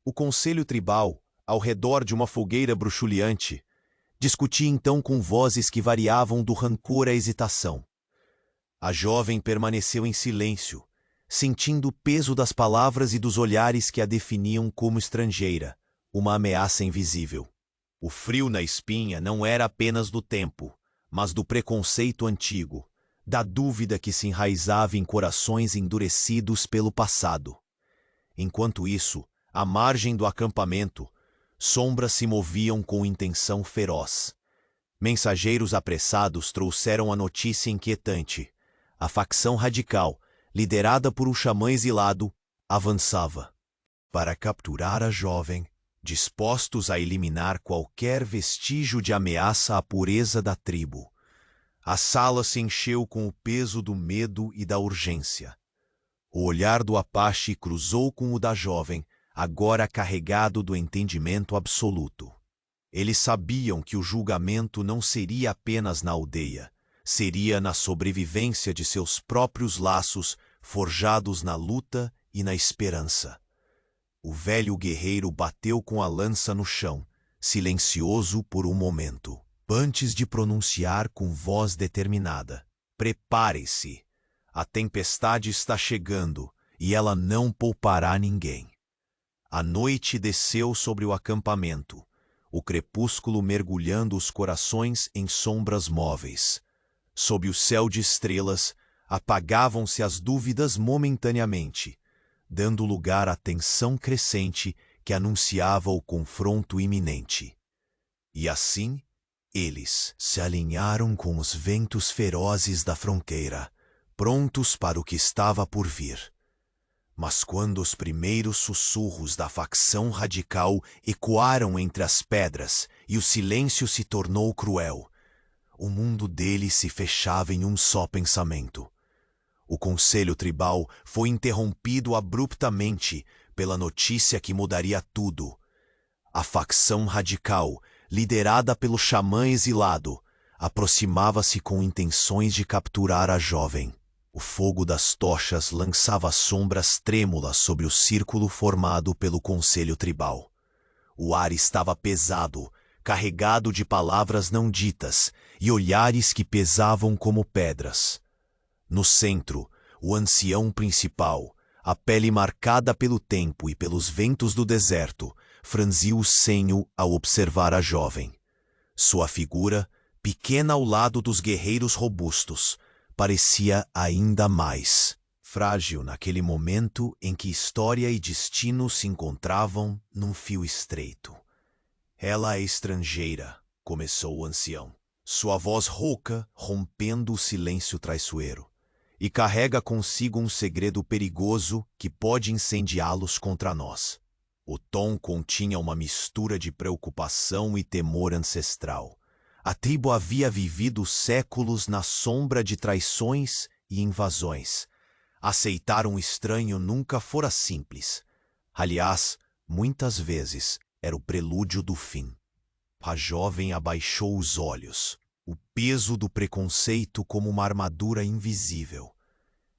O conselho tribal, ao redor de uma fogueira bruxuleante, discutia então com vozes que variavam do rancor à hesitação. A jovem permaneceu em silêncio, sentindo o peso das palavras e dos olhares que a definiam como estrangeira, uma ameaça invisível. O frio na espinha não era apenas do tempo, mas do preconceito antigo, da dúvida que se enraizava em corações endurecidos pelo passado. Enquanto isso, à margem do acampamento, sombras se moviam com intenção feroz. Mensageiros apressados trouxeram a notícia inquietante. A facção radical, liderada por um xamã exilado, avançava. Para capturar a jovem, dispostos a eliminar qualquer vestígio de ameaça à pureza da tribo. A sala se encheu com o peso do medo e da urgência. O olhar do Apache cruzou com o da jovem, agora carregado do entendimento absoluto. Eles sabiam que o julgamento não seria apenas na aldeia, seria na sobrevivência de seus próprios laços, forjados na luta e na esperança. O velho guerreiro bateu com a lança no chão, silencioso por um momento, antes de pronunciar com voz determinada. Prepare-se! A tempestade está chegando e ela não poupará ninguém. A noite desceu sobre o acampamento, o crepúsculo mergulhando os corações em sombras móveis. Sob o céu de estrelas, apagavam-se as dúvidas momentaneamente, dando lugar à tensão crescente que anunciava o confronto iminente. E assim, eles se alinharam com os ventos ferozes da fronteira, prontos para o que estava por vir. Mas quando os primeiros sussurros da facção radical ecoaram entre as pedras e o silêncio se tornou cruel, o mundo deles se fechava em um só pensamento. O conselho tribal foi interrompido abruptamente pela notícia que mudaria tudo. A facção radical, liderada pelo xamã exilado, aproximava-se com intenções de capturar a jovem. O fogo das tochas lançava sombras trêmulas sobre o círculo formado pelo conselho tribal. O ar estava pesado, carregado de palavras não ditas e olhares que pesavam como pedras. No centro, o ancião principal, a pele marcada pelo tempo e pelos ventos do deserto, franziu o senho ao observar a jovem. Sua figura, pequena ao lado dos guerreiros robustos, parecia ainda mais frágil naquele momento em que história e destino se encontravam num fio estreito. Ela é estrangeira, começou o ancião, sua voz rouca rompendo o silêncio traiçoeiro. E carrega consigo um segredo perigoso que pode incendiá-los contra nós. O tom continha uma mistura de preocupação e temor ancestral. A tribo havia vivido séculos na sombra de traições e invasões. Aceitar um estranho nunca fora simples. Aliás, muitas vezes era o prelúdio do fim. A jovem abaixou os olhos, o peso do preconceito como uma armadura invisível.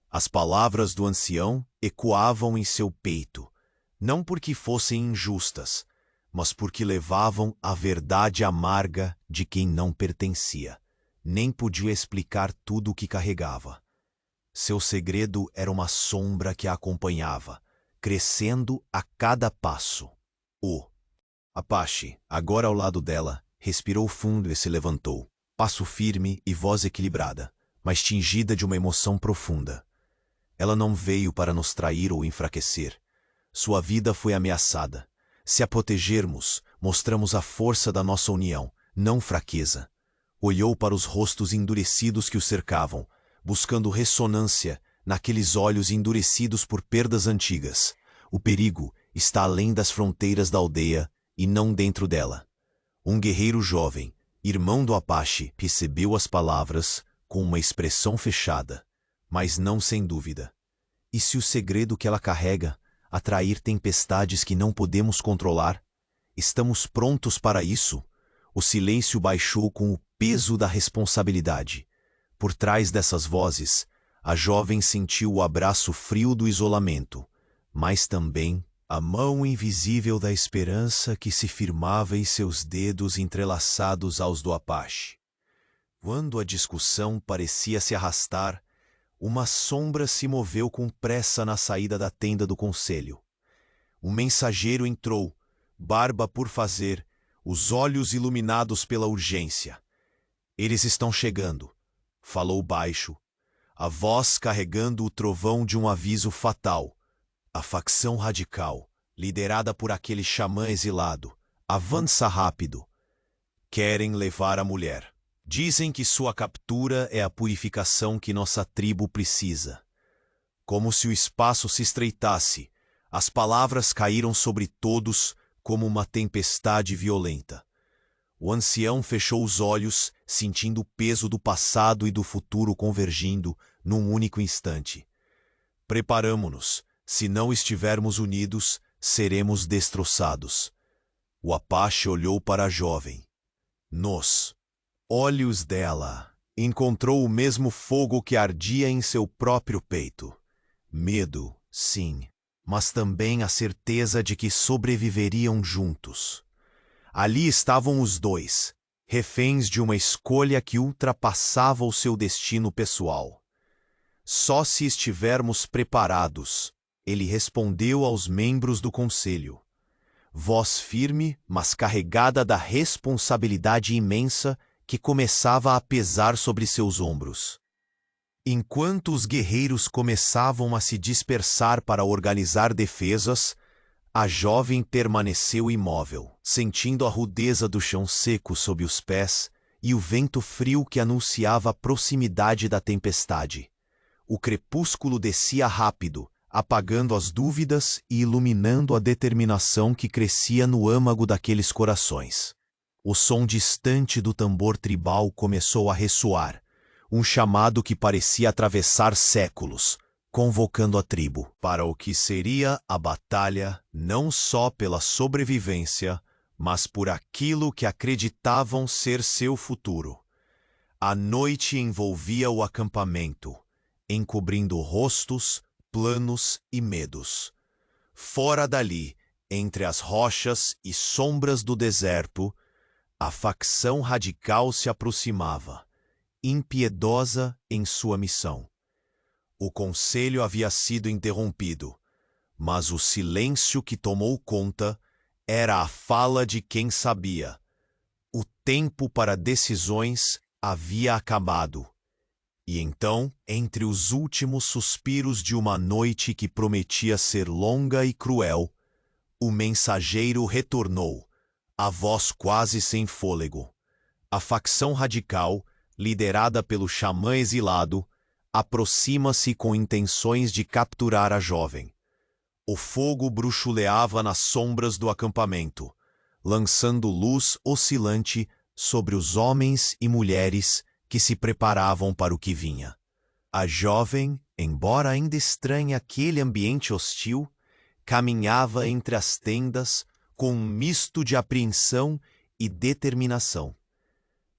As palavras do ancião ecoavam em seu peito, não porque fossem injustas, mas porque levavam a verdade amarga de quem não pertencia. Nem podia explicar tudo o que carregava. Seu segredo era uma sombra que a acompanhava, crescendo a cada passo. O Apache, agora ao lado dela, respirou fundo e se levantou. Passo firme e voz equilibrada, mas tingida de uma emoção profunda. Ela não veio para nos trair ou enfraquecer. Sua vida foi ameaçada. Se a protegermos, mostramos a força da nossa união, não fraqueza. Olhou para os rostos endurecidos que o cercavam, buscando ressonância naqueles olhos endurecidos por perdas antigas. O perigo está além das fronteiras da aldeia e não dentro dela. Um guerreiro jovem, irmão do Apache, recebeu as palavras com uma expressão fechada, mas não sem dúvida. E se o segredo que ela carrega atrair tempestades que não podemos controlar? Estamos prontos para isso? O silêncio baixou com o peso da responsabilidade. Por trás dessas vozes, a jovem sentiu o abraço frio do isolamento, mas também a mão invisível da esperança que se firmava em seus dedos entrelaçados aos do Apache. Quando a discussão parecia se arrastar, uma sombra se moveu com pressa na saída da tenda do conselho. Um mensageiro entrou, barba por fazer, os olhos iluminados pela urgência. Eles estão chegando, falou baixo, a voz carregando o trovão de um aviso fatal. A facção radical, liderada por aquele xamã exilado, avança rápido. Querem levar a mulher. Dizem que sua captura é a purificação que nossa tribo precisa. Como se o espaço se estreitasse, as palavras caíram sobre todos como uma tempestade violenta. O ancião fechou os olhos, sentindo o peso do passado e do futuro convergindo num único instante. Preparamo-nos. Se não estivermos unidos, seremos destroçados. O Apache olhou para a jovem. Nos olhos dela encontrou o mesmo fogo que ardia em seu próprio peito. Medo, sim, mas também a certeza de que sobreviveriam juntos. Ali estavam os dois, reféns de uma escolha que ultrapassava o seu destino pessoal. Só se estivermos preparados, ele respondeu aos membros do conselho. Voz firme, mas carregada da responsabilidade imensa que começava a pesar sobre seus ombros. Enquanto os guerreiros começavam a se dispersar para organizar defesas, a jovem permaneceu imóvel, sentindo a rudeza do chão seco sob os pés e o vento frio que anunciava a proximidade da tempestade. O crepúsculo descia rápido, apagando as dúvidas e iluminando a determinação que crescia no âmago daqueles corações. O som distante do tambor tribal começou a ressoar, um chamado que parecia atravessar séculos, convocando a tribo para o que seria a batalha não só pela sobrevivência, mas por aquilo que acreditavam ser seu futuro. A noite envolvia o acampamento, encobrindo rostos, planos e medos. Fora dali, entre as rochas e sombras do deserto, a facção radical se aproximava, impiedosa em sua missão. O conselho havia sido interrompido, mas o silêncio que tomou conta era a fala de quem sabia. O tempo para decisões havia acabado. E então, entre os últimos suspiros de uma noite que prometia ser longa e cruel, o mensageiro retornou, a voz quase sem fôlego. A facção radical, liderada pelo xamã exilado, aproxima-se com intenções de capturar a jovem. O fogo bruxuleava nas sombras do acampamento, lançando luz oscilante sobre os homens e mulheres que se preparavam para o que vinha. A jovem, embora ainda estranha aquele ambiente hostil, caminhava entre as tendas com um misto de apreensão e determinação.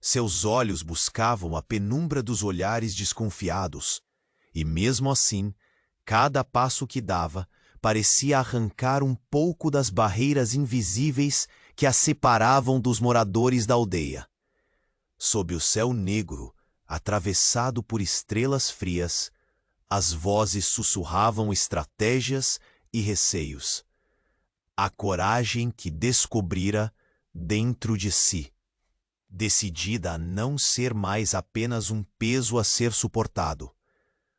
Seus olhos buscavam a penumbra dos olhares desconfiados, e mesmo assim, cada passo que dava parecia arrancar um pouco das barreiras invisíveis que a separavam dos moradores da aldeia. Sob o céu negro, atravessado por estrelas frias, as vozes sussurravam estratégias e receios. A coragem que descobrira dentro de si, decidida a não ser mais apenas um peso a ser suportado.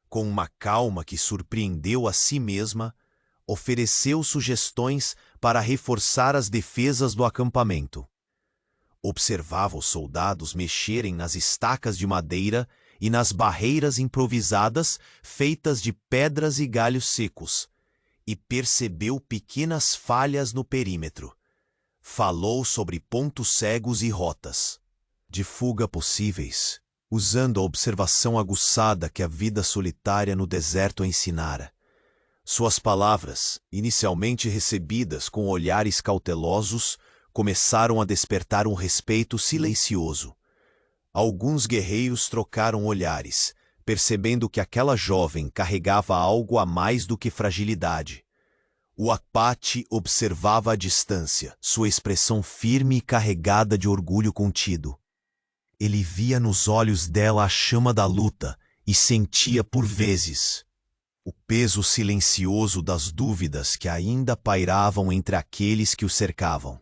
Com uma calma que surpreendeu a si mesma, ofereceu sugestões para reforçar as defesas do acampamento. Observava os soldados mexerem nas estacas de madeira e nas barreiras improvisadas feitas de pedras e galhos secos, e percebeu pequenas falhas no perímetro. Falou sobre pontos cegos e rotas de fuga possíveis, usando a observação aguçada que a vida solitária no deserto ensinara. Suas palavras, inicialmente recebidas com olhares cautelosos, começaram a despertar um respeito silencioso. Alguns guerreiros trocaram olhares, percebendo que aquela jovem carregava algo a mais do que fragilidade. O Apache observava à distância, sua expressão firme e carregada de orgulho contido. Ele via nos olhos dela a chama da luta e sentia por vezes o peso silencioso das dúvidas que ainda pairavam entre aqueles que o cercavam.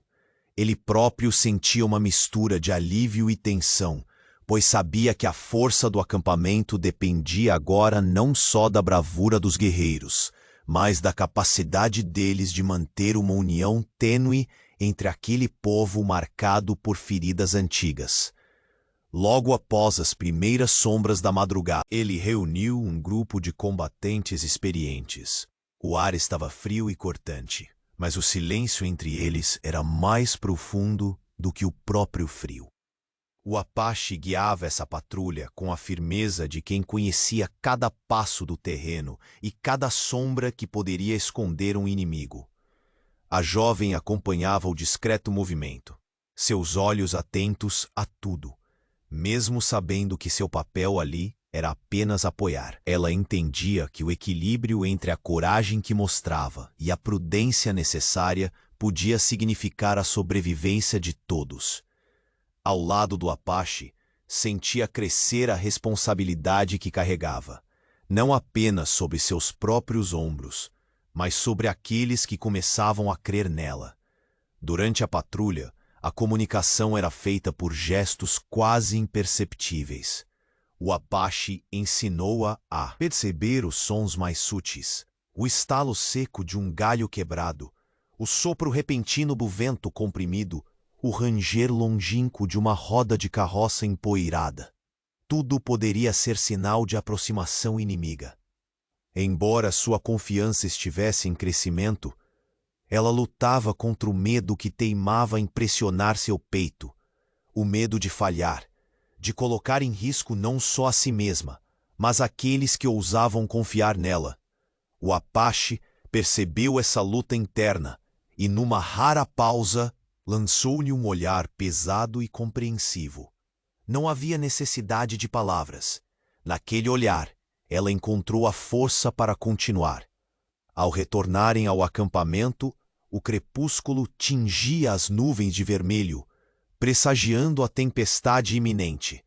Ele próprio sentia uma mistura de alívio e tensão, pois sabia que a força do acampamento dependia agora não só da bravura dos guerreiros, mas da capacidade deles de manter uma união tênue entre aquele povo marcado por feridas antigas. Logo após as primeiras sombras da madrugada, ele reuniu um grupo de combatentes experientes. O ar estava frio e cortante, mas o silêncio entre eles era mais profundo do que o próprio frio. O Apache guiava essa patrulha com a firmeza de quem conhecia cada passo do terreno e cada sombra que poderia esconder um inimigo. A jovem acompanhava o discreto movimento, seus olhos atentos a tudo, mesmo sabendo que seu papel ali era apenas apoiar. Ela entendia que o equilíbrio entre a coragem que mostrava e a prudência necessária podia significar a sobrevivência de todos. Ao lado do Apache, sentia crescer a responsabilidade que carregava, não apenas sobre seus próprios ombros, mas sobre aqueles que começavam a crer nela. Durante a patrulha, a comunicação era feita por gestos quase imperceptíveis. O Apache ensinou-a a perceber os sons mais sutis, o estalo seco de um galho quebrado, o sopro repentino do vento comprimido, o ranger longínquo de uma roda de carroça empoeirada. Tudo poderia ser sinal de aproximação inimiga. Embora sua confiança estivesse em crescimento, ela lutava contra o medo que teimava em pressionar seu peito, o medo de falhar, de colocar em risco não só a si mesma, mas aqueles que ousavam confiar nela. O Apache percebeu essa luta interna e, numa rara pausa, lançou-lhe um olhar pesado e compreensivo. Não havia necessidade de palavras. Naquele olhar, ela encontrou a força para continuar. Ao retornarem ao acampamento, o crepúsculo tingia as nuvens de vermelho, pressagiando a tempestade iminente.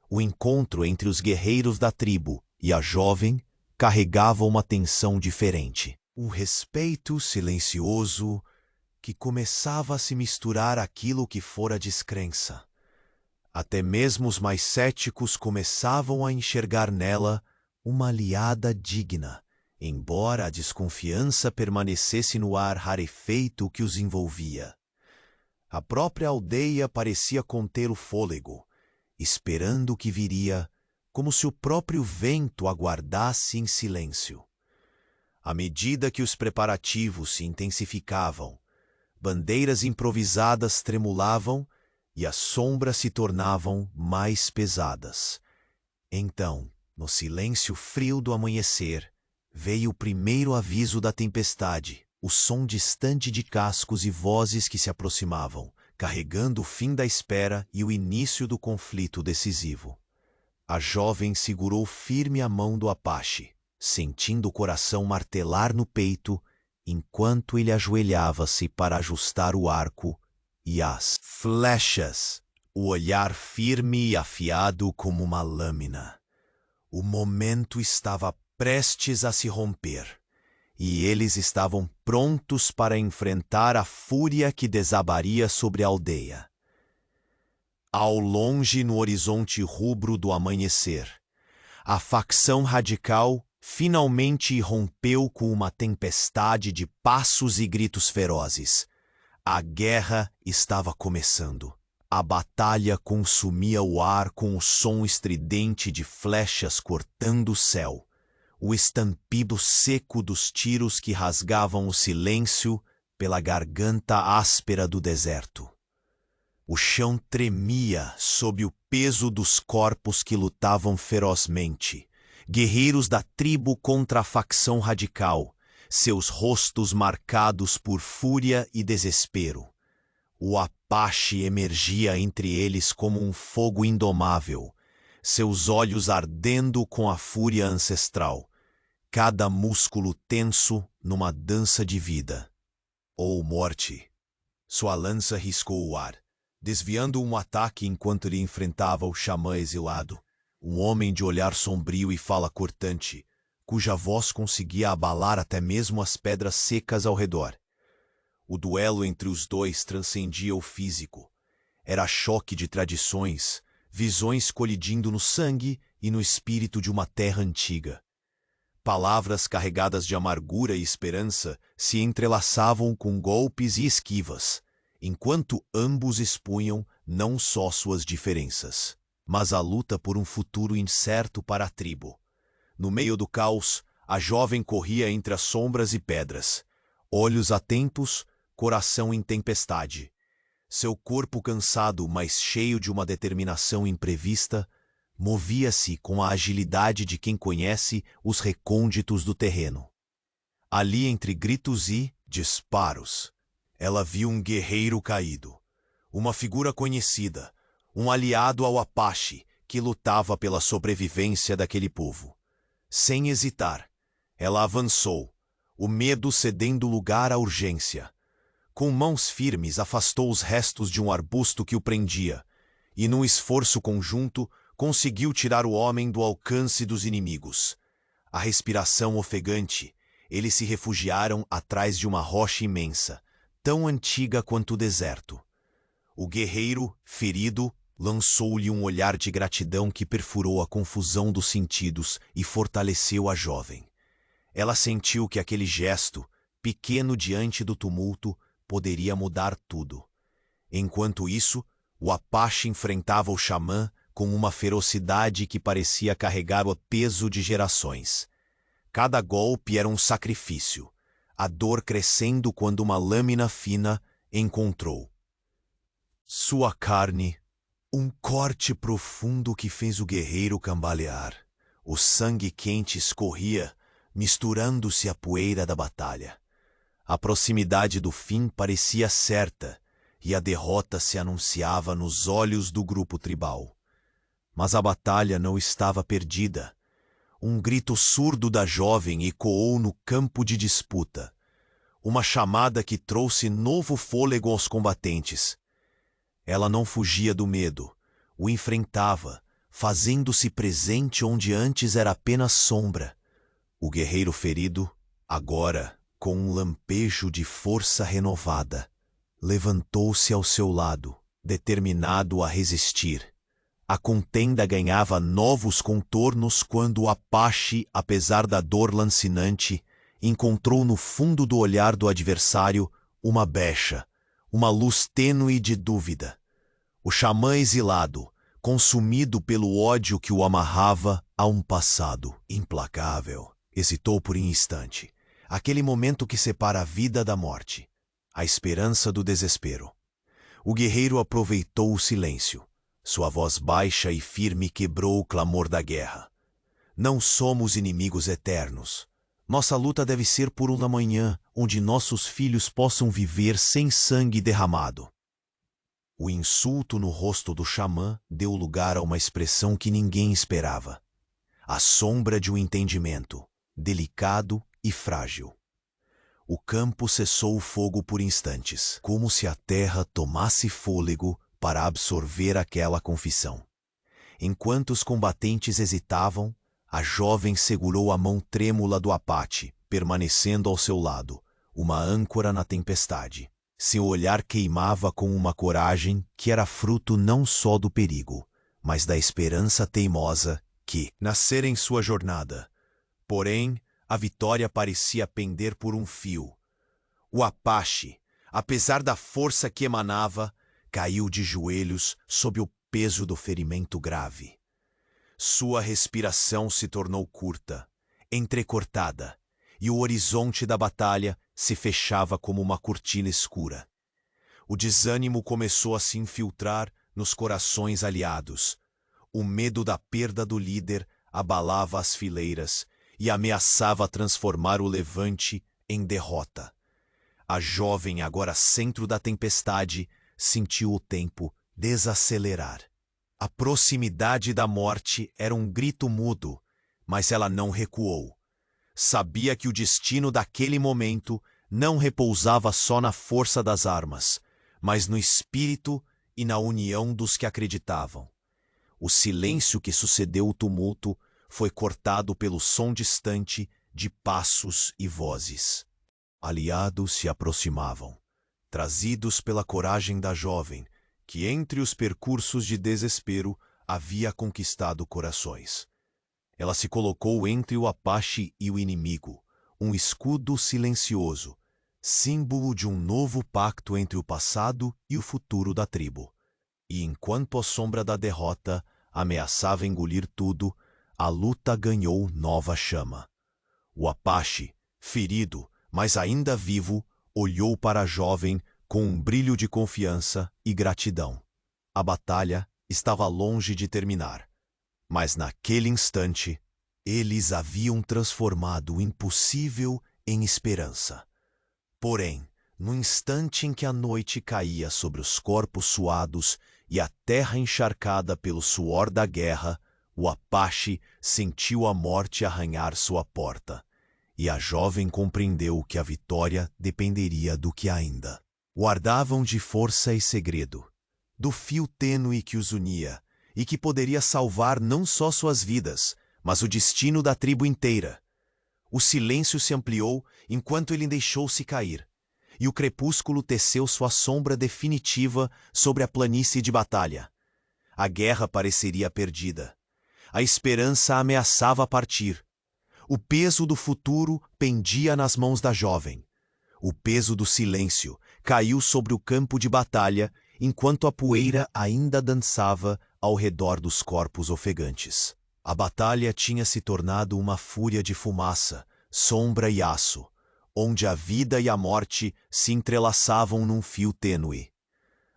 O encontro entre os guerreiros da tribo e a jovem carregava uma tensão diferente. Um respeito silencioso que começava a se misturar àquilo que fora descrença. Até mesmo os mais céticos começavam a enxergar nela uma aliada digna, embora a desconfiança permanecesse no ar rarefeito que os envolvia. A própria aldeia parecia conter o fôlego, esperando o que viria, como se o próprio vento aguardasse em silêncio. À medida que os preparativos se intensificavam, bandeiras improvisadas tremulavam e as sombras se tornavam mais pesadas. Então, no silêncio frio do amanhecer, veio o primeiro aviso da tempestade, o som distante de cascos e vozes que se aproximavam, carregando o fim da espera e o início do conflito decisivo. A jovem segurou firme a mão do Apache, sentindo o coração martelar no peito, enquanto ele ajoelhava-se para ajustar o arco e as flechas, o olhar firme e afiado como uma lâmina. O momento estava prestes a se romper, e eles estavam prontos para enfrentar a fúria que desabaria sobre a aldeia. Ao longe, no horizonte rubro do amanhecer, a facção radical finalmente irrompeu com uma tempestade de passos e gritos ferozes. A guerra estava começando. A batalha consumia o ar com o som estridente de flechas cortando o céu, o estampido seco dos tiros que rasgavam o silêncio pela garganta áspera do deserto. O chão tremia sob o peso dos corpos que lutavam ferozmente, guerreiros da tribo contra a facção radical, seus rostos marcados por fúria e desespero. O Apache emergia entre eles como um fogo indomável, seus olhos ardendo com a fúria ancestral, cada músculo tenso numa dança de vida ou morte. Sua lança riscou o ar, desviando um ataque enquanto ele enfrentava o xamã exilado, um homem de olhar sombrio e fala cortante, cuja voz conseguia abalar até mesmo as pedras secas ao redor. O duelo entre os dois transcendia o físico. Era choque de tradições, visões colidindo no sangue e no espírito de uma terra antiga. Palavras carregadas de amargura e esperança se entrelaçavam com golpes e esquivas, enquanto ambos expunham não só suas diferenças, mas a luta por um futuro incerto para a tribo. No meio do caos, a jovem corria entre as sombras e pedras, olhos atentos, coração em tempestade. Seu corpo cansado, mas cheio de uma determinação imprevista, movia-se com a agilidade de quem conhece os recônditos do terreno. Ali, entre gritos e disparos, ela viu um guerreiro caído, uma figura conhecida, um aliado ao Apache que lutava pela sobrevivência daquele povo. Sem hesitar, ela avançou, o medo cedendo lugar à urgência. Com mãos firmes, afastou os restos de um arbusto que o prendia, e num esforço conjunto, conseguiu tirar o homem do alcance dos inimigos. A respiração ofegante, eles se refugiaram atrás de uma rocha imensa, tão antiga quanto o deserto. O guerreiro, ferido, lançou-lhe um olhar de gratidão que perfurou a confusão dos sentidos e fortaleceu a jovem. Ela sentiu que aquele gesto, pequeno diante do tumulto, poderia mudar tudo. Enquanto isso, o Apache enfrentava o xamã com uma ferocidade que parecia carregar o peso de gerações. Cada golpe era um sacrifício, a dor crescendo quando uma lâmina fina encontrou sua carne, um corte profundo que fez o guerreiro cambalear. O sangue quente escorria, misturando-se à poeira da batalha. A proximidade do fim parecia certa, e a derrota se anunciava nos olhos do grupo tribal. Mas a batalha não estava perdida. Um grito surdo da jovem ecoou no campo de disputa. Uma chamada que trouxe novo fôlego aos combatentes. Ela não fugia do medo, o enfrentava, fazendo-se presente onde antes era apenas sombra. O guerreiro ferido, agora, com um lampejo de força renovada, levantou-se ao seu lado, determinado a resistir. A contenda ganhava novos contornos quando o Apache, apesar da dor lancinante, encontrou no fundo do olhar do adversário uma brecha, uma luz tênue de dúvida. O xamã exilado, consumido pelo ódio que o amarrava a um passado implacável, hesitou por um instante. Aquele momento que separa a vida da morte, a esperança do desespero. O guerreiro aproveitou o silêncio. Sua voz baixa e firme quebrou o clamor da guerra. Não somos inimigos eternos. Nossa luta deve ser por uma manhã onde nossos filhos possam viver sem sangue derramado. O insulto no rosto do xamã deu lugar a uma expressão que ninguém esperava. A sombra de um entendimento, delicado e frágil. O campo cessou o fogo por instantes, como se a terra tomasse fôlego para absorver aquela confissão. Enquanto os combatentes hesitavam, a jovem segurou a mão trêmula do Apache, permanecendo ao seu lado, uma âncora na tempestade. Seu olhar queimava com uma coragem que era fruto não só do perigo, mas da esperança teimosa que nascera em sua jornada. Porém, a vitória parecia pender por um fio. O Apache, apesar da força que emanava, caiu de joelhos sob o peso do ferimento grave. Sua respiração se tornou curta, entrecortada, e o horizonte da batalha se fechava como uma cortina escura. O desânimo começou a se infiltrar nos corações aliados. O medo da perda do líder abalava as fileiras e ameaçava transformar o levante em derrota. A jovem, agora centro da tempestade, sentiu o tempo desacelerar. A proximidade da morte era um grito mudo, mas ela não recuou. Sabia que o destino daquele momento não repousava só na força das armas, mas no espírito e na união dos que acreditavam. O silêncio que sucedeu o tumulto foi cortado pelo som distante de passos e vozes. Aliados se aproximavam, trazidos pela coragem da jovem, que entre os percursos de desespero havia conquistado corações. Ela se colocou entre o Apache e o inimigo, um escudo silencioso, símbolo de um novo pacto entre o passado e o futuro da tribo. E enquanto a sombra da derrota ameaçava engolir tudo, a luta ganhou nova chama. O Apache, ferido, mas ainda vivo, olhou para a jovem com um brilho de confiança e gratidão. A batalha estava longe de terminar, mas naquele instante, eles haviam transformado o impossível em esperança. Porém, no instante em que a noite caía sobre os corpos suados e a terra encharcada pelo suor da guerra, o Apache sentiu a morte arranhar sua porta, e a jovem compreendeu que a vitória dependeria do que ainda guardavam de força e segredo, do fio tênue que os unia e que poderia salvar não só suas vidas, mas o destino da tribo inteira. O silêncio se ampliou enquanto ele deixou-se cair, e o crepúsculo teceu sua sombra definitiva sobre a planície de batalha. A guerra pareceria perdida. A esperança ameaçava partir. O peso do futuro pendia nas mãos da jovem. O peso do silêncio caiu sobre o campo de batalha enquanto a poeira ainda dançava ao redor dos corpos ofegantes. A batalha tinha se tornado uma fúria de fumaça, sombra e aço, onde a vida e a morte se entrelaçavam num fio tênue.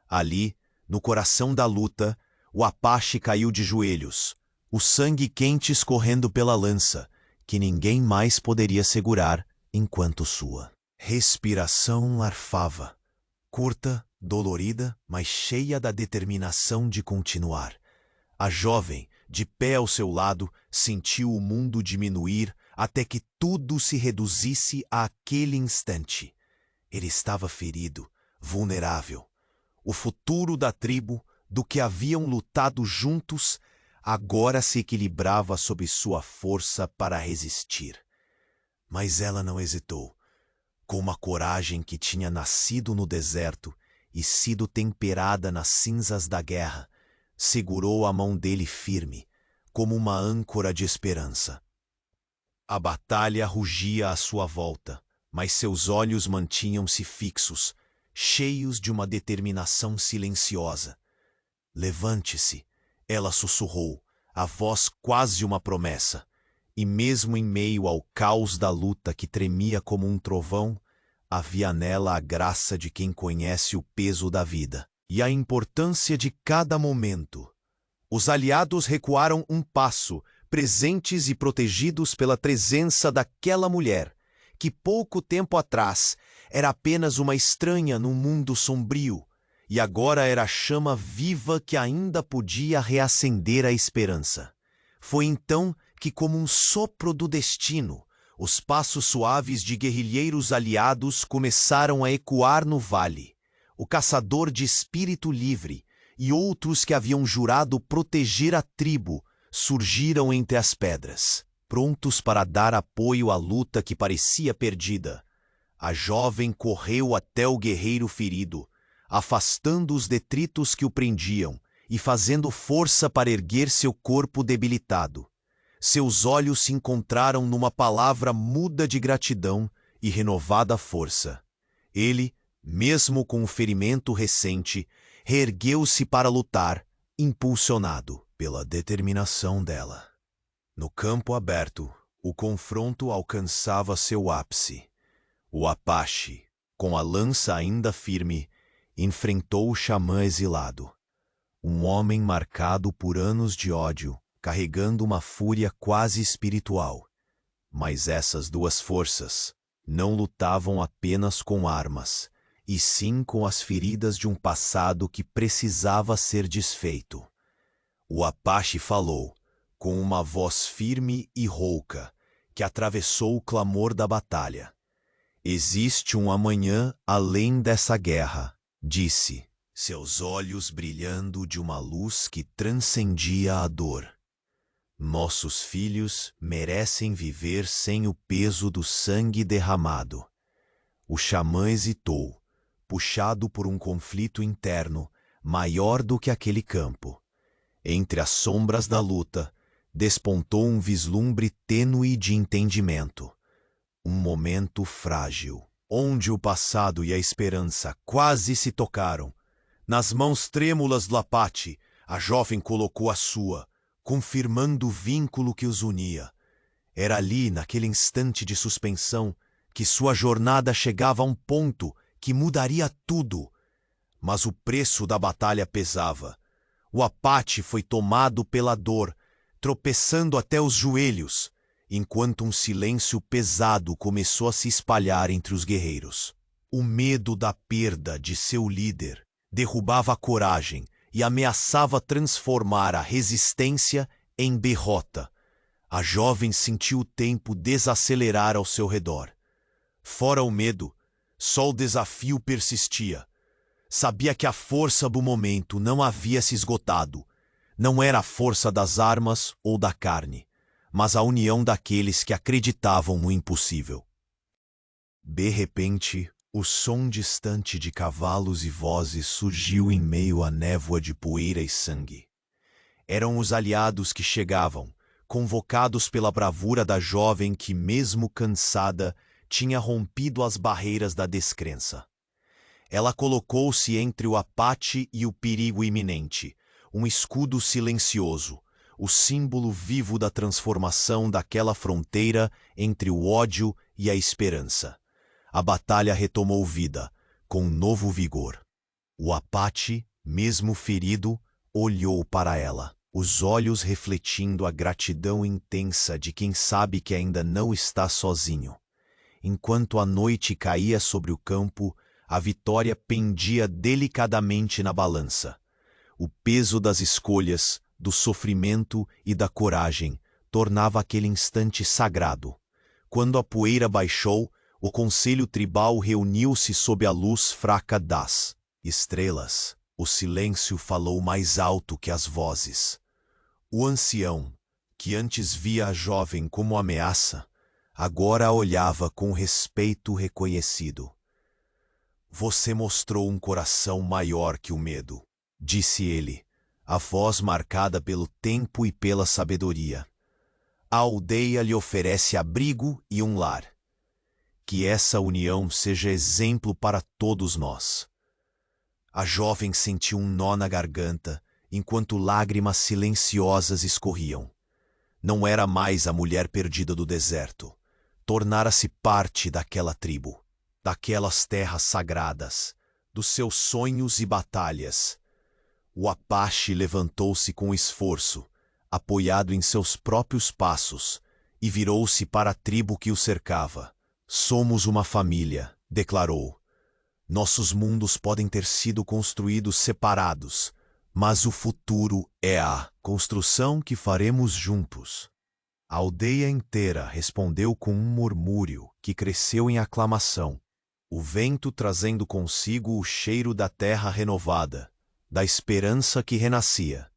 Ali, no coração da luta, o Apache caiu de joelhos, o sangue quente escorrendo pela lança, que ninguém mais poderia segurar enquanto sua respiração arfava, curta, dolorida, mas cheia da determinação de continuar. A jovem, de pé ao seu lado, sentiu o mundo diminuir até que tudo se reduzisse àquele instante. Ele estava ferido, vulnerável. O futuro da tribo, do que haviam lutado juntos, agora se equilibrava sob sua força para resistir. Mas ela não hesitou. Com uma coragem que tinha nascido no deserto e sido temperada nas cinzas da guerra, segurou a mão dele firme, como uma âncora de esperança. A batalha rugia à sua volta, mas seus olhos mantinham-se fixos, cheios de uma determinação silenciosa. Levante-se, ela sussurrou, a voz quase uma promessa. E mesmo em meio ao caos da luta que tremia como um trovão, havia nela a graça de quem conhece o peso da vida e a importância de cada momento. Os aliados recuaram um passo, presentes e protegidos pela presença daquela mulher, que pouco tempo atrás era apenas uma estranha num mundo sombrio, e agora era a chama viva que ainda podia reacender a esperança. Foi então que, como um sopro do destino, os passos suaves de guerrilheiros aliados começaram a ecoar no vale. O caçador de espírito livre e outros que haviam jurado proteger a tribo surgiram entre as pedras, prontos para dar apoio à luta que parecia perdida. A jovem correu até o guerreiro ferido, afastando os detritos que o prendiam e fazendo força para erguer seu corpo debilitado. Seus olhos se encontraram numa palavra muda de gratidão e renovada força. Ele, mesmo com o ferimento recente, reergueu-se para lutar, impulsionado pela determinação dela. No campo aberto, o confronto alcançava seu ápice. O Apache, com a lança ainda firme, enfrentou o xamã exilado. Um homem marcado por anos de ódio, carregando uma fúria quase espiritual. Mas essas duas forças não lutavam apenas com armas, e sim com as feridas de um passado que precisava ser desfeito. O Apache falou, com uma voz firme e rouca, que atravessou o clamor da batalha. Existe um amanhã além dessa guerra, disse, seus olhos brilhando de uma luz que transcendia a dor. Nossos filhos merecem viver sem o peso do sangue derramado. O xamã hesitou, puxado por um conflito interno maior do que aquele campo. Entre as sombras da luta, despontou um vislumbre tênue de entendimento. Um momento frágil, onde o passado e a esperança quase se tocaram. Nas mãos trêmulas do Apache, a jovem colocou a sua, confirmando o vínculo que os unia. Era ali, naquele instante de suspensão, que sua jornada chegava a um ponto que mudaria tudo. Mas o preço da batalha pesava. O Apache foi tomado pela dor, tropeçando até os joelhos, enquanto um silêncio pesado começou a se espalhar entre os guerreiros. O medo da perda de seu líder derrubava a coragem e ameaçava transformar a resistência em derrota. A jovem sentiu o tempo desacelerar ao seu redor. Fora o medo, só o desafio persistia. Sabia que a força do momento não havia se esgotado. Não era a força das armas ou da carne, mas a união daqueles que acreditavam no impossível. De repente, o som distante de cavalos e vozes surgiu em meio à névoa de poeira e sangue. Eram os aliados que chegavam, convocados pela bravura da jovem que, mesmo cansada, tinha rompido as barreiras da descrença. Ela colocou-se entre o Apache e o perigo iminente, um escudo silencioso, o símbolo vivo da transformação daquela fronteira entre o ódio e a esperança. A batalha retomou vida, com novo vigor. O Apache, mesmo ferido, olhou para ela, os olhos refletindo a gratidão intensa de quem sabe que ainda não está sozinho. Enquanto a noite caía sobre o campo, a vitória pendia delicadamente na balança. O peso das escolhas, do sofrimento e da coragem tornava aquele instante sagrado. Quando a poeira baixou, o conselho tribal reuniu-se sob a luz fraca das estrelas. O silêncio falou mais alto que as vozes. O ancião, que antes via a jovem como ameaça, agora a olhava com respeito reconhecido. Você mostrou um coração maior que o medo, disse ele, a voz marcada pelo tempo e pela sabedoria. A aldeia lhe oferece abrigo e um lar. Que essa união seja exemplo para todos nós. A jovem sentiu um nó na garganta, enquanto lágrimas silenciosas escorriam. Não era mais a mulher perdida do deserto. Tornara-se parte daquela tribo, daquelas terras sagradas, dos seus sonhos e batalhas. O Apache levantou-se com esforço, apoiado em seus próprios passos, e virou-se para a tribo que o cercava. Somos uma família, declarou. Nossos mundos podem ter sido construídos separados, mas o futuro é a construção que faremos juntos. A aldeia inteira respondeu com um murmúrio que cresceu em aclamação, o vento trazendo consigo o cheiro da terra renovada, da esperança que renascia.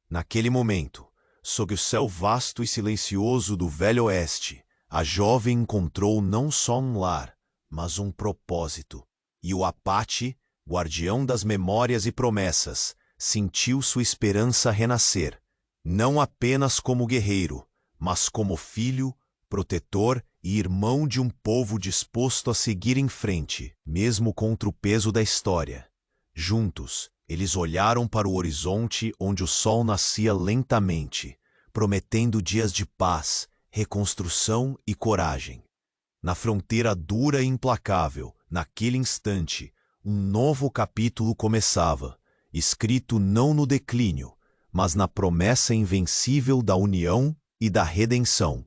Naquele momento, sob o céu vasto e silencioso do Velho Oeste, a jovem encontrou não só um lar, mas um propósito. E o Apache, guardião das memórias e promessas, sentiu sua esperança renascer, não apenas como guerreiro, mas como filho, protetor e irmão de um povo disposto a seguir em frente, mesmo contra o peso da história. Juntos, eles olharam para o horizonte onde o sol nascia lentamente, prometendo dias de paz, reconstrução e coragem. Na fronteira dura e implacável, naquele instante, um novo capítulo começava, escrito não no declínio, mas na promessa invencível da união e da redenção.